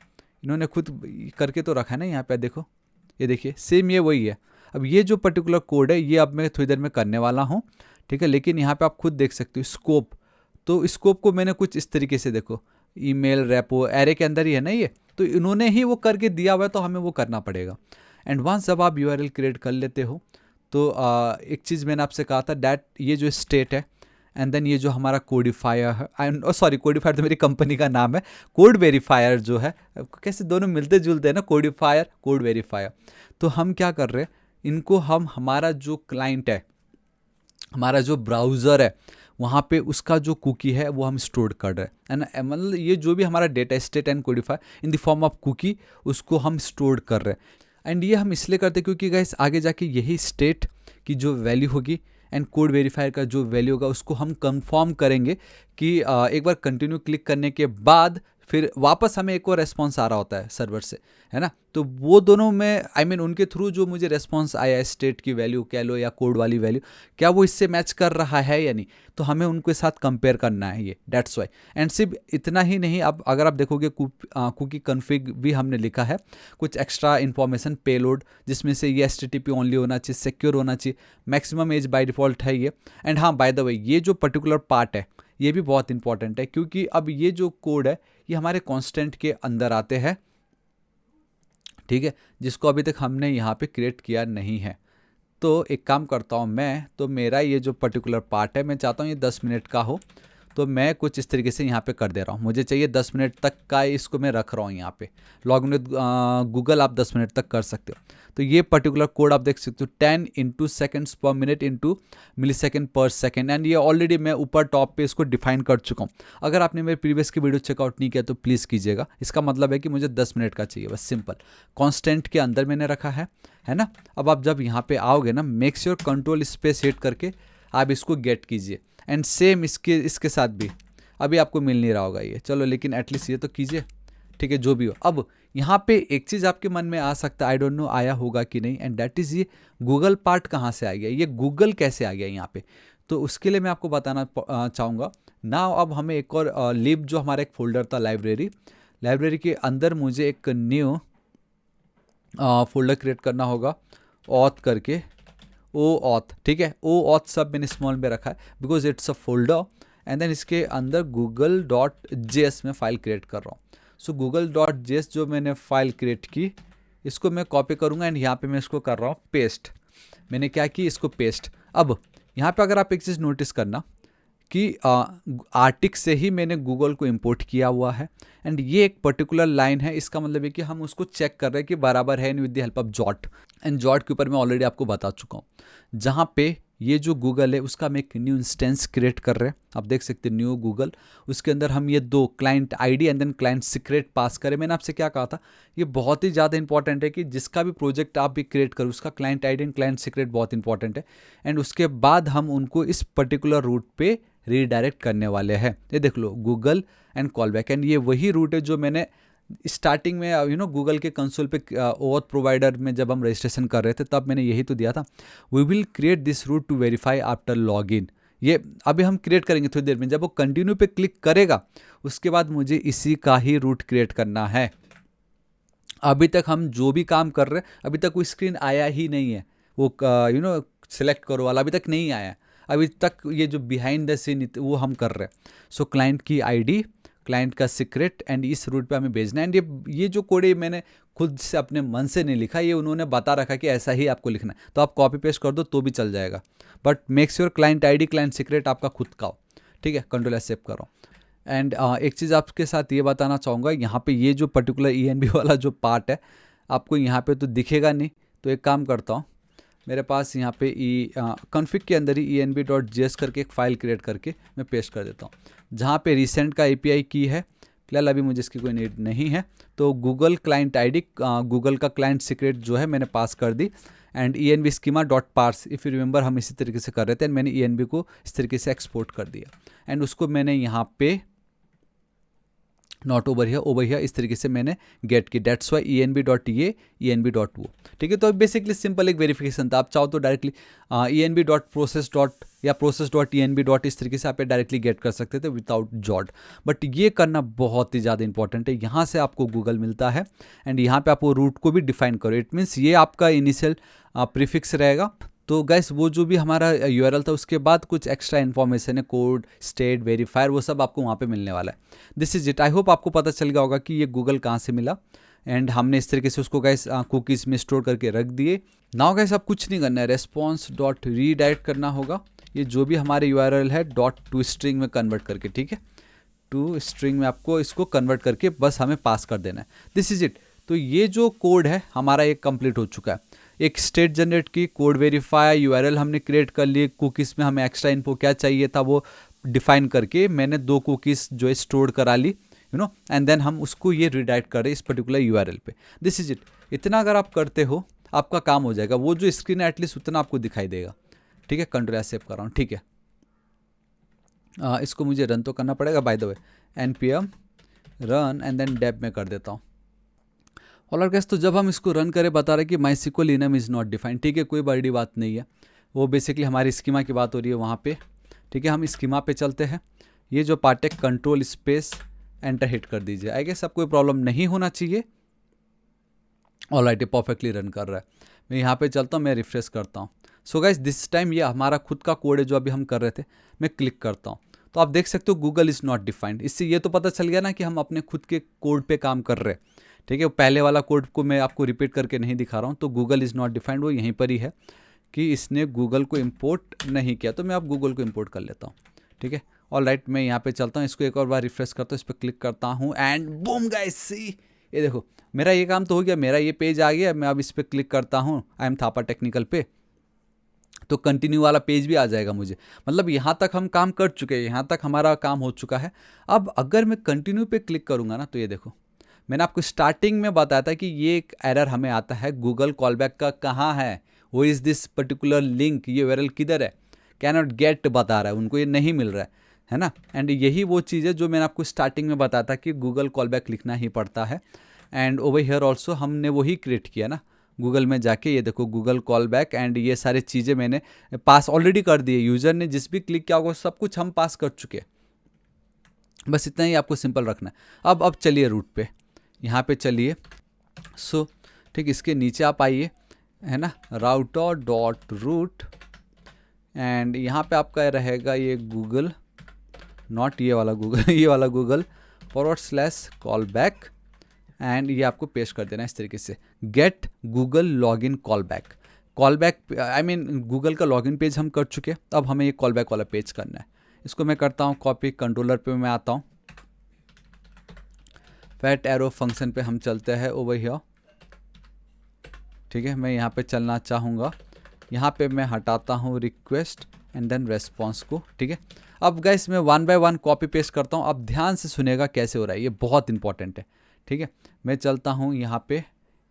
Speaker 1: इन्होंने खुद करके तो रखा है ना यहाँ पे, देखो ये देखिए सेम ये वही है। अब ये जो पर्टिकुलर कोड है ये अब मैं थोड़ी देर में करने वाला हूँ, ठीक है। लेकिन यहाँ पे आप खुद देख सकते हो स्कोप, तो स्कोप को मैंने कुछ इस तरीके से, देखो ईमेल रेपो एरे के अंदर ही है ना ये, तो इन्होंने ही वो करके दिया हुआ है, तो हमें वो करना पड़ेगा। एंड वंस जब आप URL क्रिएट कर लेते हो, तो एक चीज़ मैंने आपसे कहा था दैट ये जो स्टेट है एंड देन ये जो हमारा कोडिफायर है, सॉरी कोडिफायर तो मेरी कंपनी का नाम है, कोड वेरीफायर जो है, कैसे दोनों मिलते जुलते हैं ना, कोडिफायर कोड वेरीफायर। तो हम क्या कर रहे हैं, इनको हम हमारा जो क्लाइंट है, हमारा जो ब्राउज़र है, वहाँ पे उसका जो कुकी है वो हम स्टोर कर रहे हैं, एंड मतलब ये जो भी हमारा data state and codifier in the form of cookie, उसको हम स्टोर कर रहे हैं। एंड ये हम इसलिए करते हैं क्योंकि गाइस आगे जाके यही स्टेट की जो वैल्यू होगी एंड कोड वेरीफायर का जो वैल्यू होगा, उसको हम कंफर्म करेंगे कि एक बार कंटिन्यू क्लिक करने के बाद फिर वापस हमें एक और रेस्पॉन्स आ रहा होता है सर्वर से, है ना। तो वो दोनों में आई मीन उनके थ्रू जो मुझे रेस्पॉन्स आया है, स्टेट की वैल्यू कह लो या कोड वाली वैल्यू, क्या वो इससे मैच कर रहा है या नहीं, तो हमें उनके साथ कंपेयर करना है ये, दैट्स वाई। एंड सिर्फ इतना ही नहीं, अब अगर आप देखोगे कुकी कन्फिग भी हमने लिखा है, कुछ एक्स्ट्रा इन्फॉर्मेशन, पेलोड, जिसमें से ये HTTP ओनली होना चाहिए, सिक्योर होना चाहिए, मैक्सिमम एज बाय डिफ़ॉल्ट है ये। एंड हाँ, बाय द वे ये जो पर्टिकुलर पार्ट है ये भी बहुत इंपॉर्टेंट है, क्योंकि अब ये जो कोड है ये हमारे कॉन्स्टेंट के अंदर आते हैं, ठीक है, जिसको अभी तक हमने यहाँ पे क्रिएट किया नहीं है। तो एक काम करता हूँ मैं, तो मेरा ये जो पर्टिकुलर पार्ट है मैं चाहता हूँ ये 10 मिनट का हो, तो मैं कुछ इस तरीके से यहाँ पे कर दे रहा हूँ। मुझे चाहिए 10 मिनट तक का, इसको मैं रख रहा हूँ यहाँ पे। लॉगिन विद गूगल आप 10 मिनट तक कर सकते हो। तो ये पर्टिकुलर कोड आप देख सकते हो 10 इंटू सेकेंड्स पर मिनट इंटू मिलीसेकेंड पर सेकेंड, एंड ये ऑलरेडी मैं ऊपर टॉप पे इसको डिफाइन कर चुका हूँ। अगर आपने मेरे प्रीवियस की वीडियो चेकआउट नहीं किया तो प्लीज़ कीजिएगा। इसका मतलब है कि मुझे 10 मिनट का चाहिए, बस सिंपल। कॉन्स्टेंट के अंदर मैंने रखा है ना। अब आप जब यहाँ पे आओगे ना, make sure control space hit करके आप इसको गेट कीजिए। एंड सेम इसके साथ भी अभी आपको मिल नहीं रहा होगा ये, चलो लेकिन एटलीस्ट ये तो कीजिए, ठीक है, जो भी हो। अब यहाँ पे एक चीज़ आपके मन में आ सकता है, आई डोंट नो आया होगा कि नहीं, एंड दैट इज़ ये गूगल पार्ट कहाँ से आ गया, ये गूगल कैसे आ गया यहाँ पे। तो उसके लिए मैं आपको बताना चाहूँगा ना। अब हमें एक और लिब, जो हमारा एक फोल्डर था लाइब्रेरी के अंदर मुझे एक न्यू फोल्डर क्रिएट करना होगा, ऑथ करके, ओ ऑथ, ठीक है। ओ ऑथ सब मैंने स्मॉल में रखा है because it's a folder, and then इसके अंदर google.js में फाइल क्रिएट कर रहा हूँ। सो google.js जो मैंने फाइल क्रिएट की, इसको मैं कॉपी करूँगा एंड यहाँ पे मैं इसको कर रहा हूँ पेस्ट। मैंने क्या की, इसको पेस्ट। अब यहाँ पे अगर आप एक चीज़ नोटिस करना कि आर्टिक से ही मैंने गूगल को इंपोर्ट किया हुआ है, एंड ये एक पर्टिकुलर लाइन है, इसका मतलब है कि हम उसको चेक कर रहे हैं कि बराबर है with the help of jot. And jot के ऊपर मैं ऑलरेडी आपको बता चुका हूँ, जहाँ पे ये जो गूगल है उसका हम एक न्यू इंस्टेंस क्रिएट कर रहे हैं। आप देख सकते हैं न्यू गूगल, उसके अंदर हम ये 2 client ID and then client secret pass करें। मैंने आपसे क्या कहा था, ये बहुत ही ज़्यादा इंपॉर्टेंट है कि जिसका भी प्रोजेक्ट आप भी क्रिएट करो उसका client ID and client secret बहुत इंपॉर्टेंट है। एंड उसके बाद हम उनको इस पर्टिकुलर रूट पे रीडायरेक्ट करने वाले हैं। ये देख लो, गूगल एंड कॉलबैक, एंड ये वही रूट है जो मैंने स्टार्टिंग में गूगल के कंसोल पे OAuth प्रोवाइडर में जब हम रजिस्ट्रेशन कर रहे थे तब मैंने यही तो दिया था, we will create this route to verify after log in. ये अभी हम क्रिएट करेंगे थोड़ी देर में। जब वो कंटिन्यू पे क्लिक करेगा उसके बाद मुझे इसी का ही रूट क्रिएट करना है। अभी तक हम जो भी काम कर रहे हैं अभी तक वो स्क्रीन आया ही नहीं है, वो सेलेक्ट करो वाला अभी तक नहीं आया। अभी तक ये जो बिहाइंड द सीन वो हम कर रहे हैं। सो क्लाइंट की आईडी, क्लाइंट का सीक्रेट एंड इस रूट पे हमें भेजना है। एंड ये जो कोड है मैंने खुद से अपने मन से नहीं लिखा, ये उन्होंने बता रखा कि ऐसा ही आपको लिखना है, तो आप कॉपी पेस्ट कर दो तो भी चल जाएगा। But make sure client ID, client secret आपका खुद का हो, ठीक है। कंट्रोल एस सेव करो। एंड एक चीज़ आपके साथ ये बताना चाहूँगा, यहाँ पे ये जो पर्टिकुलर ENB वाला जो पार्ट है आपको यहाँ पे तो दिखेगा नहीं, तो एक काम करता हूँ, मेरे पास यहाँ पे कॉन्फ़िग के अंदर ही enb.js करके एक फ़ाइल क्रिएट करके मैं पेस्ट कर देता हूँ, जहाँ पे रिसेंट का API की है। फिलहाल अभी मुझे इसकी कोई नीड नहीं है, तो गूगल क्लाइंट आईडी, गूगल का क्लाइंट सीक्रेट जो है मैंने पास कर दी। And env schema.parse, if you remember हम इसी तरीके से कर रहे थे, एंड मैंने env को इस तरीके से एक्सपोर्ट कर दिया। एंड उसको मैंने यहाँ पे नॉट ओवर हियर इस तरीके से मैंने गेट की, डेट्स वाई enb.ea enb.wo, ठीक है। तो बेसिकली सिंपल एक वेरिफिकेशन था। आप चाहो तो डायरेक्टली enb.process. या process.enb. इस तरीके से आप डायरेक्टली गेट कर सकते थे विदाउट जॉट, बट ये करना बहुत ही ज़्यादा इंपॉर्टेंट है। यहाँ से आपको गूगल मिलता है एंड यहाँ पे आप वो रूट को भी डिफाइन करो। इट मीन्स ये आपका इनिशियल प्रीफिक्स रहेगा। तो गैस वो जो भी हमारा URL था उसके बाद कुछ एक्स्ट्रा इन्फॉर्मेशन है, कोड, स्टेट, वेरीफायर, वो सब आपको वहाँ पे मिलने वाला है। This is it. I hope आपको पता चल गया होगा कि ये गूगल कहाँ से मिला, एंड हमने इस तरीके से उसको गैस कुकीज़ में स्टोर करके रख दिए। नाउ गैस आप कुछ नहीं करना है, response.redirect करना होगा। ये जो भी हमारे URL है .to स्ट्रिंग में कन्वर्ट करके, ठीक है, टू स्ट्रिंग में आपको इसको कन्वर्ट करके बस हमें पास कर देना है। This is it. तो ये जो कोड है हमारा एक कंप्लीट हो चुका है। एक स्टेट जनरेट की, कोड वेरीफाई, URL हमने क्रिएट कर लिए, कुकीज़ में हमें एक्स्ट्रा इन्फो क्या चाहिए था वो डिफाइन करके मैंने 2 कुकीज़ जो है स्टोर करा ली, एंड देन हम उसको ये रिडायरेक्ट कर रहे हैं इस पर्टिकुलर URL पे। This is it. इतना अगर आप करते हो आपका काम हो जाएगा। वो जो स्क्रीन है एटलीस्ट उतना आपको दिखाई देगा, ठीक है। कंट्रोल सेव कर रहा हूँ, ठीक है। इसको मुझे रन तो करना पड़ेगा, by the way npm run and then dev में कर देता हूँ। ऑलराइट गाइस, तो जब हम इसको रन करें बता रहे कि MySQL enum is not defined, ठीक है, कोई बड़ी बात नहीं है। वो बेसिकली हमारी स्कीमा की बात हो रही है वहाँ पे, ठीक है। हम स्कीमा पे चलते हैं। ये जो पार्ट है कंट्रोल स्पेस एंटर हिट कर दीजिए। आई गेस अब कोई प्रॉब्लम नहीं होना चाहिए। ऑलराइट, ये परफेक्टली रन कर रहा है। मैं यहाँ पे चलता हूँ, मैं रिफ्रेश करता हूँ। सो गाइस दिस टाइम ये हमारा खुद का कोड है जो अभी हम कर रहे थे। मैं क्लिक करता हूँ तो आप देख सकते हो गूगल इज़ नॉट डिफाइंड। इससे ये तो पता चल गया ना कि हम अपने खुद के कोड पे काम कर रहे हैं, ठीक है। पहले वाला कोड को मैं आपको रिपीट करके नहीं दिखा रहा हूँ। तो गूगल इज़ नॉट डिफाइंड वो यहीं पर ही है कि इसने गूगल को इंपोर्ट नहीं किया, तो मैं अब गूगल को इंपोर्ट कर लेता हूँ, ठीक है। ऑलराइट, मैं यहाँ पे चलता हूँ, इसको एक और बार रिफ्रेश करता हूँ, इस पर क्लिक करता हूँ एंड बूम गाइस, सी ये देखो मेरा ये काम तो हो गया, मेरा ये पेज आ गया। मैं अब इस पर क्लिक करता हूँ आई एम थापा टेक्निकल पे, तो कंटिन्यू वाला पेज भी आ जाएगा मुझे। मतलब यहाँ तक हम काम कर चुके हैं, यहाँ तक हमारा काम हो चुका है। अब अगर मैं कंटिन्यू पे क्लिक करूँगा ना, तो ये देखो मैंने आपको स्टार्टिंग में बताया था कि ये एक एरर हमें आता है, गूगल कॉलबैक का कहाँ है, वो इज़ दिस पर्टिकुलर लिंक, ये URL किधर है, कैन नॉट गेट बता रहा है, उनको ये नहीं मिल रहा है ना। एंड यही वो चीज़ है जो मैंने आपको स्टार्टिंग में बताया था कि गूगल कॉलबैक लिखना ही पड़ता है। एंड ओवर हियर ऑल्सो हमने वही क्रिएट किया ना, गूगल में जाके ये देखो गूगल कॉल बैक, एंड ये सारी चीज़ें मैंने पास ऑलरेडी कर दी है। यूज़र ने जिस भी क्लिक किया होगा सब कुछ हम पास कर चुके हैं। बस इतना ही आपको सिंपल रखना है। अब चलिए रूट पे, यहाँ पे चलिए। सो ठीक, इसके नीचे आप आइए, है ना, router.root, एंड यहाँ पे आपका रहेगा ये गूगल, नॉट ये वाला गूगल ये वाला गूगल /callback, एंड ये आपको पेस्ट कर देना इस तरीके से, get Google login callback I mean Google का लॉगिन पेज हम कर चुके हैं। अब हमें ये कॉलबैक वाला पेज करना है। इसको मैं करता हूँ कॉपी, कंट्रोलर पे मैं आता हूँ, फैट एरो फंक्शन पे हम चलते हैं ओवर हियर, ठीक है। मैं यहाँ पे चलना चाहूँगा, यहाँ पे मैं हटाता हूँ रिक्वेस्ट एंड देन रेस्पॉन्स को, ठीक है। अब गाइस मैं 1 बाय 1 कॉपी पेस्ट करता हूँ। अब ध्यान से सुनेगा कैसे हो रहा है, ये बहुत इंपॉर्टेंट है, ठीक है। मैं चलता हूँ यहाँ पे,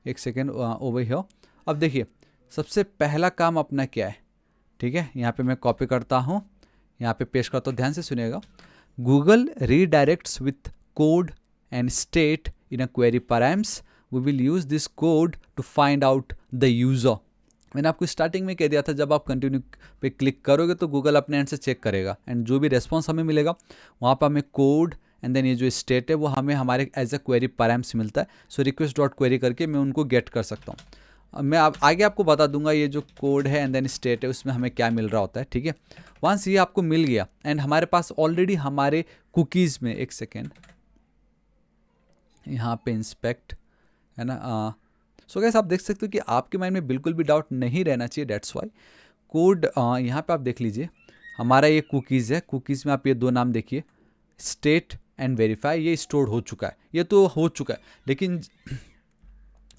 Speaker 1: एक सेकेंड ओवर हियर। अब देखिए सबसे पहला काम अपना क्या है, ठीक है। यहाँ पे मैं कॉपी करता हूँ, यहाँ पे पेस्ट करता हूँ, ध्यान से सुनिएगा। Google redirects with code and state in a query params we will use this code to find out the user. मैंने आपको स्टार्टिंग में कह दिया था जब आप कंटिन्यू पे क्लिक करोगे तो गूगल अपने एंड से चेक करेगा एंड जो भी रेस्पॉन्स हमें मिलेगा वहाँ पर हमें कोड एंड देन ये जो स्टेट है वो हमें हमारे एज अ क्वेरी पैराम्स मिलता है. सो रिक्वेस्ट डॉट क्वेरी करके मैं उनको गेट कर सकता हूँ. अब मैं आगे आपको बता दूंगा ये जो कोड है एंड देन स्टेट है उसमें हमें क्या मिल रहा होता है. ठीक है, वंस ये आपको मिल गया एंड हमारे पास ऑलरेडी हमारे कुकीज़ में, एक सेकेंड यहाँ पे इंस्पेक्ट है ना. सो गाइस आप देख सकते हो कि आपके माइंड में बिल्कुल भी डाउट नहीं रहना चाहिए. डेट्स वाई कोड यहाँ पे आप देख लीजिए हमारा ये कुकीज़ है. कुकीज़ में आप ये दो नाम देखिए, स्टेट एंड वेरीफाई. ये स्टोर हो चुका है, ये तो हो चुका है.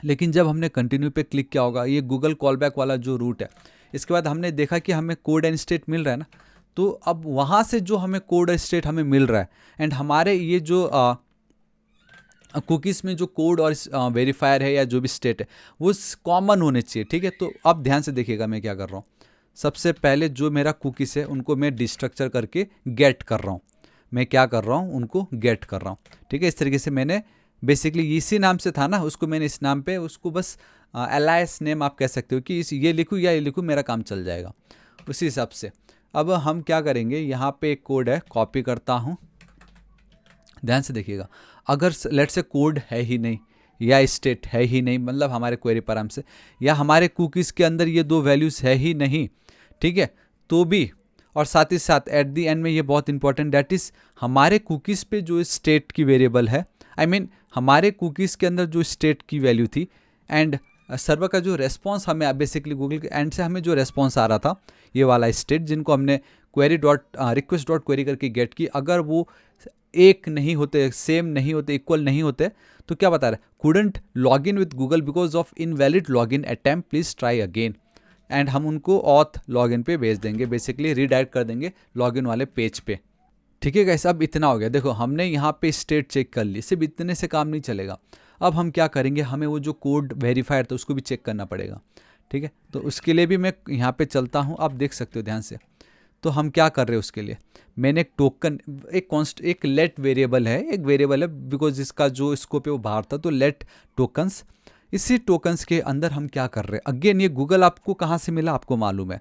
Speaker 1: लेकिन जब हमने कंटिन्यू पे क्लिक किया होगा, ये गूगल कॉलबैक वाला जो रूट है, इसके बाद हमने देखा कि हमें कोड एंड स्टेट मिल रहा है ना. तो अब वहाँ से जो हमें कोड एंड स्टेट हमें मिल रहा है एंड हमारे ये जो कुकीज़ में जो कोड और वेरीफायर है या जो भी स्टेट है वो कॉमन होने चाहिए. ठीक है, तो अब ध्यान से देखिएगा मैं क्या कर रहा हूँ. सबसे पहले जो मेरा कुकीज़ है उनको मैं डिस्ट्रक्चर करके गेट कर रहा हूँ. मैं क्या कर रहा हूँ, उनको गेट कर रहा हूँ. ठीक है, इस तरीके से मैंने बेसिकली इसी नाम से था ना, उसको मैंने इस नाम पे उसको बस एलायस नेम आप कह सकते हो कि ये लिखूँ या ये लिखूँ, मेरा काम चल जाएगा उसी हिसाब से. अब हम क्या करेंगे, यहाँ पे एक कोड है, कॉपी करता हूँ. ध्यान से देखिएगा, अगर लेट से कोड है ही नहीं या स्टेट है ही नहीं, मतलब हमारे क्वेरी पैराम से या हमारे कुकीज़ के अंदर ये दो वैल्यूज़ है ही नहीं, ठीक है, तो भी और साथ ही साथ एट दी एंड में ये बहुत इंपॉर्टेंट, दैट इज़ हमारे कुकीज़ पे जो स्टेट की वेरिएबल है, आई मीन हमारे कुकीज़ के अंदर जो स्टेट की वैल्यू थी एंड सर्वर का जो रेस्पॉन्स हमें बेसिकली गूगल के एंड से हमें जो रेस्पॉन्स आ रहा था, ये वाला स्टेट जिनको हमने query dot request dot query करके गेट की, अगर वो एक नहीं होते, सेम नहीं होते, इक्वल नहीं होते, तो क्या बता रहा है, couldn't log in with Google because of invalid log in attempt, please try again. And हम उनको ऑथ लॉग इन पे भेज देंगे, बेसिकली रीडायरेक्ट कर देंगे लॉग इन वाले पेज पे. ठीक है गाइस, अब इतना हो गया. देखो हमने यहाँ पे स्टेट चेक कर ली, सिर्फ इतने से काम नहीं चलेगा. अब हम क्या करेंगे, हमें वो जो कोड वेरीफायर था उसको भी चेक करना पड़ेगा. ठीक है, तो उसके लिए भी मैं यहाँ पे चलता हूँ, आप देख सकते हो ध्यान से. तो हम क्या कर रहे हैं उसके लिए, मैंने एक टोकन, एक लेट वेरिएबल है, एक वेरिएबल है बिकॉज इसका जो स्कोप है वो बाहर था, तो लेट टोकन्स. इसी टोकन्स के अंदर हम क्या कर रहे हैं, अगेन ये गूगल आपको कहाँ से मिला आपको मालूम है,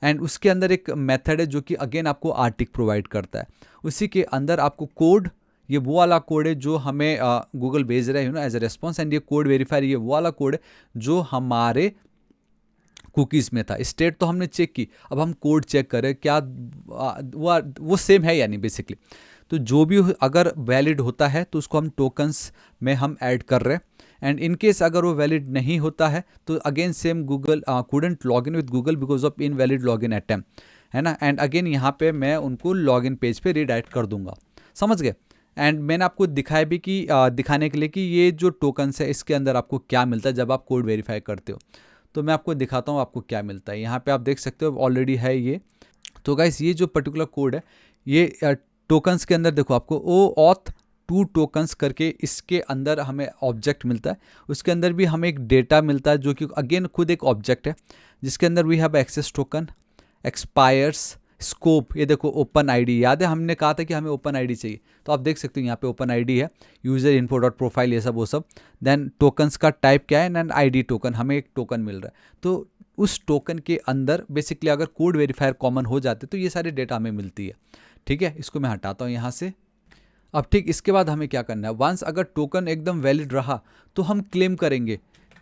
Speaker 1: एंड उसके अंदर एक मेथड है जो कि अगेन आपको आर्टिक प्रोवाइड करता है. उसी के अंदर आपको कोड, ये वो वाला कोड है जो हमें गूगल भेज रहा है एज ए रेस्पॉन्स, एंड ये कोड वेरीफायर ये वो वाला कोड है जो हमारे कुकीज़ में था. स्टेट तो हमने चेक की, अब हम कोड चेक करें क्या वो सेम है या नहीं बेसिकली. तो जो भी अगर वैलिड होता है तो उसको हम टोकन्स में हम ऐड कर रहे हैं, एंड इन केस अगर वो वैलिड नहीं होता है तो again same Google couldn't log in with Google because of invalid log in attempt, है ना. एंड अगेन यहाँ पे मैं उनको लॉग इन पेज पे रीडायरेक्ट कर दूंगा. समझ गए. एंड मैंने आपको दिखाया भी कि दिखाने के लिए कि ये जो टोकन्स है इसके अंदर आपको क्या मिलता है जब आप कोड वेरीफाई करते हो. तो मैं आपको दिखाता हूँ आपको क्या मिलता है. यहाँ पे आप देख सकते हो ऑलरेडी है ये. तो गाइस ये जो पर्टिकुलर कोड है ये टोकन्स के अंदर देखो आपको ओ ऑथ 2 टोकन्स करके इसके अंदर हमें ऑब्जेक्ट मिलता है. उसके अंदर भी हमें एक डेटा मिलता है जो कि अगेन खुद एक ऑब्जेक्ट है जिसके अंदर we have access token, expires, scope. ये देखो ओपन आईडी, याद है हमने कहा था कि हमें ओपन आईडी चाहिए, तो आप देख सकते हो यहाँ पे ओपन आईडी है, यूजर इन्फो डॉट प्रोफाइल, ये सब वो सब. देन टोकन्स का टाइप क्या है, एंड आईडी टोकन, हमें एक टोकन मिल रहा है. तो उस टोकन के अंदर बेसिकली अगर कोड वेरीफायर कॉमन हो जाते तो ये सारे डेटा हमें मिलती है. ठीक है, इसको मैं हटाता हूँ यहाँ से. अब ठीक इसके बाद हमें क्या करना है, वंस अगर टोकन एकदम वैलिड रहा तो हम क्लेम करेंगे.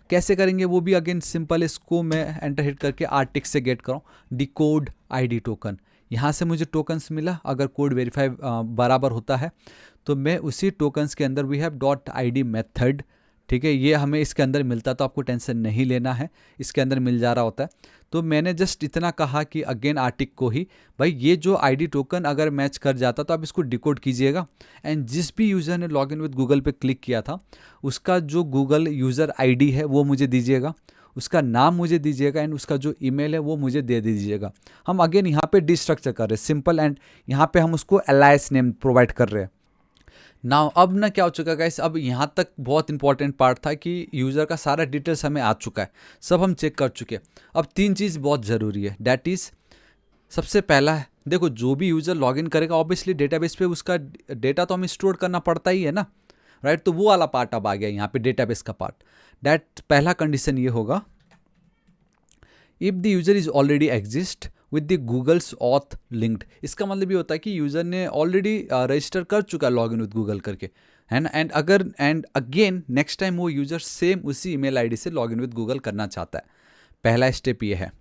Speaker 1: कैसे करेंगे वो भी अगेन सिंपल, इसको मैं एंटर हिट करके आर्टिक से गेट कराऊँ, डिकोड आईडी टोकन. यहाँ से मुझे टोकन्स मिला, अगर कोड वेरीफाई बराबर होता है तो मैं उसी टोकन्स के अंदर we have dot ID method. ठीक है, ये हमें इसके अंदर मिलता, तो आपको टेंशन नहीं लेना है, इसके अंदर मिल जा रहा होता है. तो मैंने जस्ट इतना कहा कि अगेन आर्टिक को ही, भाई ये जो आईडी टोकन अगर मैच कर जाता तो आप इसको डिकोड कीजिएगा, एंड जिस भी यूज़र ने लॉगिन विद गूगल पे क्लिक किया था उसका जो गूगल यूज़र आईडी है वो मुझे दीजिएगा, उसका नाम मुझे दीजिएगा, एंड उसका जो ईमेल है वो मुझे दे दीजिएगा. हम अगेन यहाँ पे डिस्ट्रक्चर कर रहे हैं सिंपल, एंड यहाँ पे हम उसको एलायस नेम प्रोवाइड कर रहे हैं. नाउ अब ना क्या हो चुका है गाइस, अब यहाँ तक बहुत इंपॉर्टेंट पार्ट था कि यूज़र का सारा डिटेल्स हमें आ चुका है, सब हम चेक कर चुके हैं. अब 3 चीज़ बहुत ज़रूरी है, डैट इज़ सबसे पहला है, देखो जो भी यूज़र लॉगिन करेगा ऑब्वियसली डेटाबेस पे उसका डेटा तो हमें स्टोर करना पड़ता ही है ना. राइट। तो वो वाला पार्ट अब आ गया यहाँ पे डेटाबेस का पार्ट। दैट पहला कंडीशन ये होगा, if the user is already exist with the Google's auth linked. इसका मतलब ये होता है कि यूजर ने ऑलरेडी रजिस्टर कर चुका है लॉग इन विद गूगल करके, है ना। एंड अगेन नेक्स्ट टाइम वो यूजर सेम उसी ईमेल आईडी से लॉग इन विद गूगल करना चाहता है। पहला स्टेप ये है।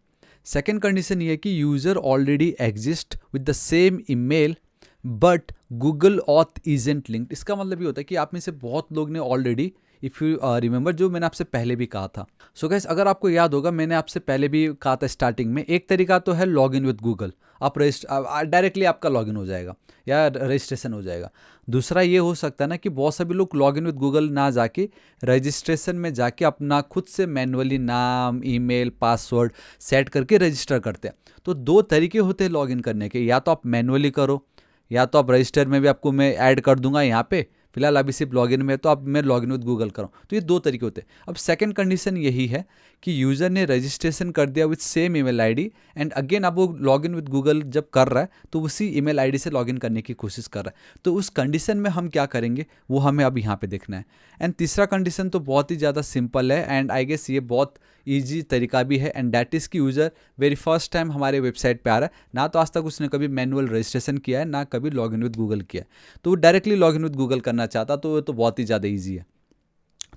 Speaker 1: सेकेंड कंडीशन ये है कि user already exist with the same email but Google auth isn't linked. इसका मतलब ये होता है कि आप में से बहुत लोग ने ऑलरेडी, इफ़ यू रिमेंबर, जो मैंने आपसे पहले भी कहा था। सो गाइस, अगर आपको याद होगा, मैंने आपसे पहले भी कहा था स्टार्टिंग में, एक तरीका तो है लॉग इन विद गूगल, आप डायरेक्टली आपका लॉग इन हो जाएगा या रजिस्ट्रेशन हो जाएगा। दूसरा ये हो सकता है ना कि बहुत सभी लोग लॉग इन विद गूगल ना जाके रजिस्ट्रेशन में जाके अपना खुद से मैनुअली नाम, ईमेल, पासवर्ड सेट करके रजिस्टर करते हैं। तो दो तरीके होते हैं लॉग इन करने के, या तो आप मैनुअली करो, या तो आप रजिस्टर में भी आपको मैं ऐड कर दूंगा यहाँ पे। फिलहाल अभी सिर्फ लॉगिन में, तो अब मैं लॉगिन विद गूगल करूँ। तो ये दो तरीके होते हैं। अब सेकंड कंडीशन यही है कि यूज़र ने रजिस्ट्रेशन कर दिया with same email ID, and again अब वो लॉगिन विद गूगल जब कर रहा है तो उसी ईमेल आईडी से लॉगिन करने की कोशिश कर रहा है। तो उस कंडीशन में हम क्या करेंगे वो हमें अब यहाँ पे देखना है। एंड तीसरा कंडीशन तो बहुत ही ज़्यादा सिंपल है, एंड आई गेस ये बहुत ईजी तरीका भी है, एंड दैट इज़ कि यूज़र वेरी फर्स्ट टाइम हमारे वेबसाइट पे आ रहा है, ना तो आज तक उसने कभी मैनुअल रजिस्ट्रेशन किया है, ना कभी लॉगिन विद गूगल किया है, तो वो डायरेक्टली लॉगिन विद गूगल करना चाहता, तो वो तो बहुत ही ज़्यादा ईजी है।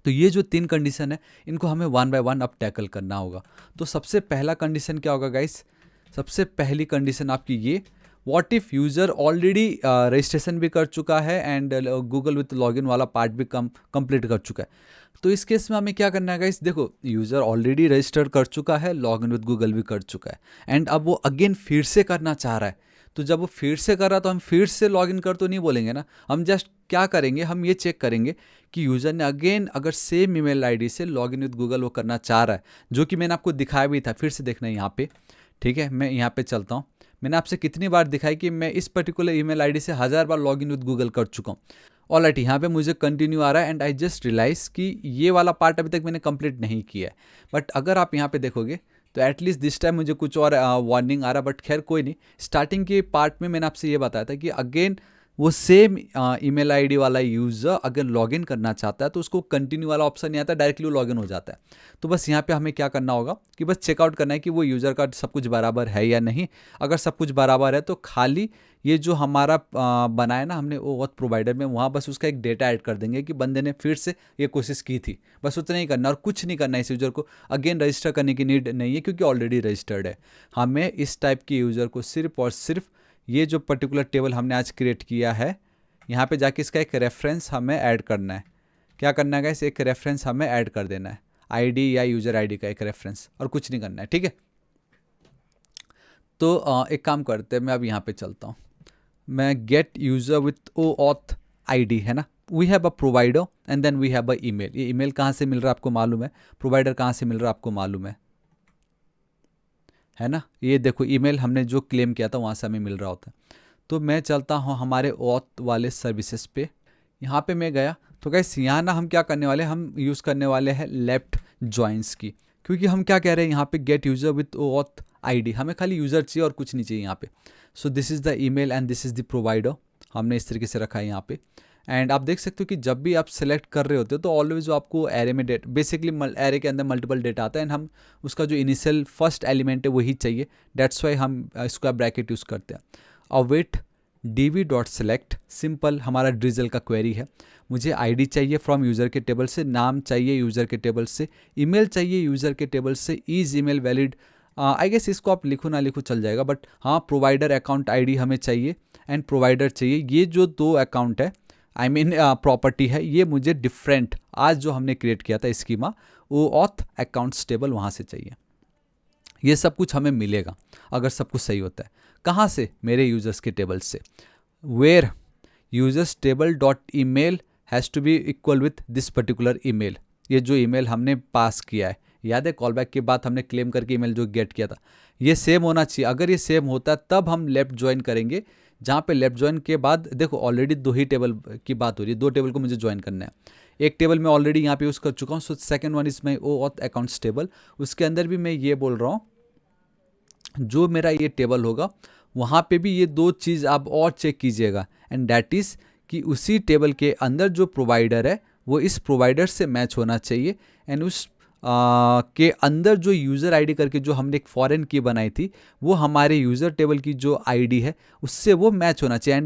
Speaker 1: तो ये जो तीन कंडीशन है, इनको हमें वन बाय वन अब टैकल करना होगा। तो सबसे पहला कंडीशन क्या होगा गाइस? सबसे पहली कंडीशन आपकी ये, what if user already registration भी कर चुका है एंड गूगल विथ लॉगिन वाला पार्ट भी कंप्लीट कर चुका है। तो इस केस में हमें क्या करना है गाइस? देखो, यूज़र ऑलरेडी रजिस्टर कर चुका है, लॉगिन विद गूगल भी कर चुका है, एंड अब वो अगेन फिर से करना चाह रहा है। तो जब वो फिर से कर रहा है तो हम फिर से लॉगिन कर तो नहीं बोलेंगे ना, हम जस्ट क्या करेंगे, हम ये चेक करेंगे कि यूज़र ने अगेन अगर सेम ईमेल आईडी से लॉगिन विद गूगल वो करना चाह रहा है, जो कि मैंने आपको दिखाया भी था। फिर से देखना है यहाँ पे, ठीक है, मैं यहाँ पे चलता हूँ। मैंने आपसे कितनी बार दिखाई कि मैं इस पर्टिकुलर ईमेल आईडी से 1000 बार लॉगिन विद गूगल कर चुका हूँ। ऑलराइट, यहाँ पे मुझे कंटिन्यू आ रहा है, एंड आई जस्ट रियलाइज कि ये वाला पार्ट अभी तक मैंने कंप्लीट नहीं किया है। बट अगर आप यहाँ पे देखोगे तो एटलीस्ट दिस टाइम मुझे कुछ और वार्निंग आ रहा है, बट खैर कोई नहीं। स्टार्टिंग के पार्ट में मैंने आपसे ये बताया था कि अगेन वो सेम ईमेल आईडी वाला यूज़र अगर लॉगिन करना चाहता है तो उसको कंटिन्यू वाला ऑप्शन नहीं आता, डायरेक्टली वो लॉगिन हो जाता है। तो बस यहाँ पे हमें क्या करना होगा कि बस चेकआउट करना है कि वो यूज़र का सब कुछ बराबर है या नहीं। अगर सब कुछ बराबर है तो खाली ये जो हमारा बनाया ना हमने वो ऑथ प्रोवाइडर में, वहाँ बस उसका एक डेटा ऐड कर देंगे कि बंदे ने फिर से ये कोशिश की थी। बस उतना ही करना और कुछ नहीं करना। इस यूज़र को अगेन रजिस्टर करने की नीड नहीं है क्योंकि ऑलरेडी रजिस्टर्ड है। हमें इस टाइप के यूज़र को सिर्फ और सिर्फ ये जो पर्टिकुलर टेबल हमने आज क्रिएट किया है, यहाँ पे जाके इसका एक रेफरेंस हमें ऐड करना है। क्या करना है गाइस? एक रेफरेंस हमें ऐड कर देना है, आईडी या यूज़र आईडी का एक रेफरेंस, और कुछ नहीं करना है, ठीक है। तो एक काम करते हैं, मैं अब यहाँ पे चलता हूँ। मैं get user with O auth ID है ना, we have a provider and then we have a email. ये ईमेल कहाँ से मिल रहा है आपको मालूम है, प्रोवाइडर कहाँ से मिल रहा है आपको मालूम है ना। ये देखो, ईमेल हमने जो क्लेम किया था वहाँ से हमें मिल रहा होता है। तो मैं चलता हूँ हमारे ऑथ वाले सर्विसेज पे, यहाँ पे मैं गया। तो गाइस यहाँ ना हम क्या करने वाले, हम यूज़ करने वाले हैं लेफ्ट जॉइंस की, क्योंकि हम क्या कह रहे हैं यहाँ पे gate user with auth ID, हमें खाली यूज़र चाहिए और कुछ नहीं चाहिए यहाँ पे। सो this is the email and this is the provider, हमने इस तरीके से रखा है यहाँ पे। एंड आप देख सकते हो कि जब भी आप सेलेक्ट कर रहे होते हो तो ऑलवेज जो आपको एरे में डेट, बेसिकली एरे के अंदर मल्टीपल डेटा आता है, एंड हम उसका जो इनिशियल फर्स्ट एलिमेंट है वही चाहिए। डेट्स वाई हम इसका ब्रैकेट यूज़ करते हैं। अवेट db.select, सिंपल हमारा ड्रिजल का क्वेरी है। मुझे आईडी चाहिए फ्रॉम यूज़र के टेबल से, नाम चाहिए यूज़र के टेबल से, ईमेल चाहिए यूज़र के टेबल से, is email valid, I guess इसको आप लिखो ना लिखो चल जाएगा, बट हाँ प्रोवाइडर अकाउंट आईडी हमें चाहिए एंड प्रोवाइडर चाहिए। ये जो दो अकाउंट है, आई मीन प्रॉपर्टी है, ये मुझे डिफरेंट आज जो हमने क्रिएट किया था स्कीमा, वो ऑथ अकाउंट्स टेबल वहाँ से चाहिए। ये सब कुछ हमें मिलेगा अगर सब कुछ सही होता है। कहाँ से? मेरे यूज़र्स के टेबल से। Where users table dot email has to be equal with this particular email. ये जो ईमेल हमने पास किया है, याद है कॉलबैक के बाद हमने क्लेम करके ईमेल जो गेट किया था, ये सेम होना चाहिए। अगर ये सेम होता है तब हम लेफ्ट ज्वाइन करेंगे, जहाँ पे लेफ्ट ज्वाइन के बाद देखो ऑलरेडी दो ही टेबल की बात हो रही है, दो टेबल को मुझे ज्वाइन करना है। एक टेबल मैं ऑलरेडी यहाँ पे यूज़ कर चुका हूँ, so second one is my O auth accounts table. उसके अंदर भी मैं ये बोल रहा हूँ, जो मेरा ये टेबल होगा वहाँ पे भी ये दो चीज़ आप और चेक कीजिएगा, एंड दैट इज़ कि उसी टेबल के अंदर जो प्रोवाइडर है वो इस प्रोवाइडर से मैच होना चाहिए, एंड उस के अंदर जो यूज़र आईडी करके जो हमने एक फॉरेन की बनाई थी वो हमारे यूज़र टेबल की जो आईडी है उससे वो मैच होना चाहिए।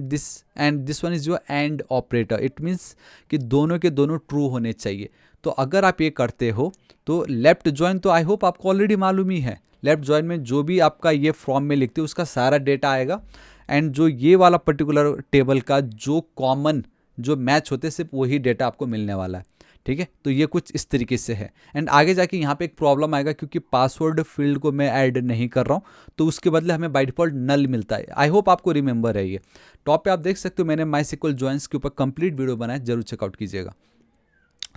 Speaker 1: And this one is your and operator, it means कि दोनों के दोनों ट्रू होने चाहिए। तो अगर आप ये करते हो तो लेफ्ट जॉइन तो आई होप आपको ऑलरेडी मालूम ही है। लेफ्ट जॉइन में जो भी आपका ये फॉर्म में लिखते हो उसका सारा डेटा आएगा, एंड जो ये वाला पर्टिकुलर टेबल का जो कॉमन जो मैच होते सिर्फ वही डेटा आपको मिलने वाला है। ठीक है, तो ये कुछ इस तरीके से है। एंड आगे जाके यहाँ पे एक प्रॉब्लम आएगा क्योंकि पासवर्ड फील्ड को मैं ऐड नहीं कर रहा हूँ, तो उसके बदले हमें बाय डिफॉल्ट नल मिलता है। आई होप आपको रिमेंबर है। ये टॉप पे आप देख सकते हो मैंने MySQL जॉइंस के ऊपर कंप्लीट वीडियो बनाया, जरूर चेकआउट कीजिएगा।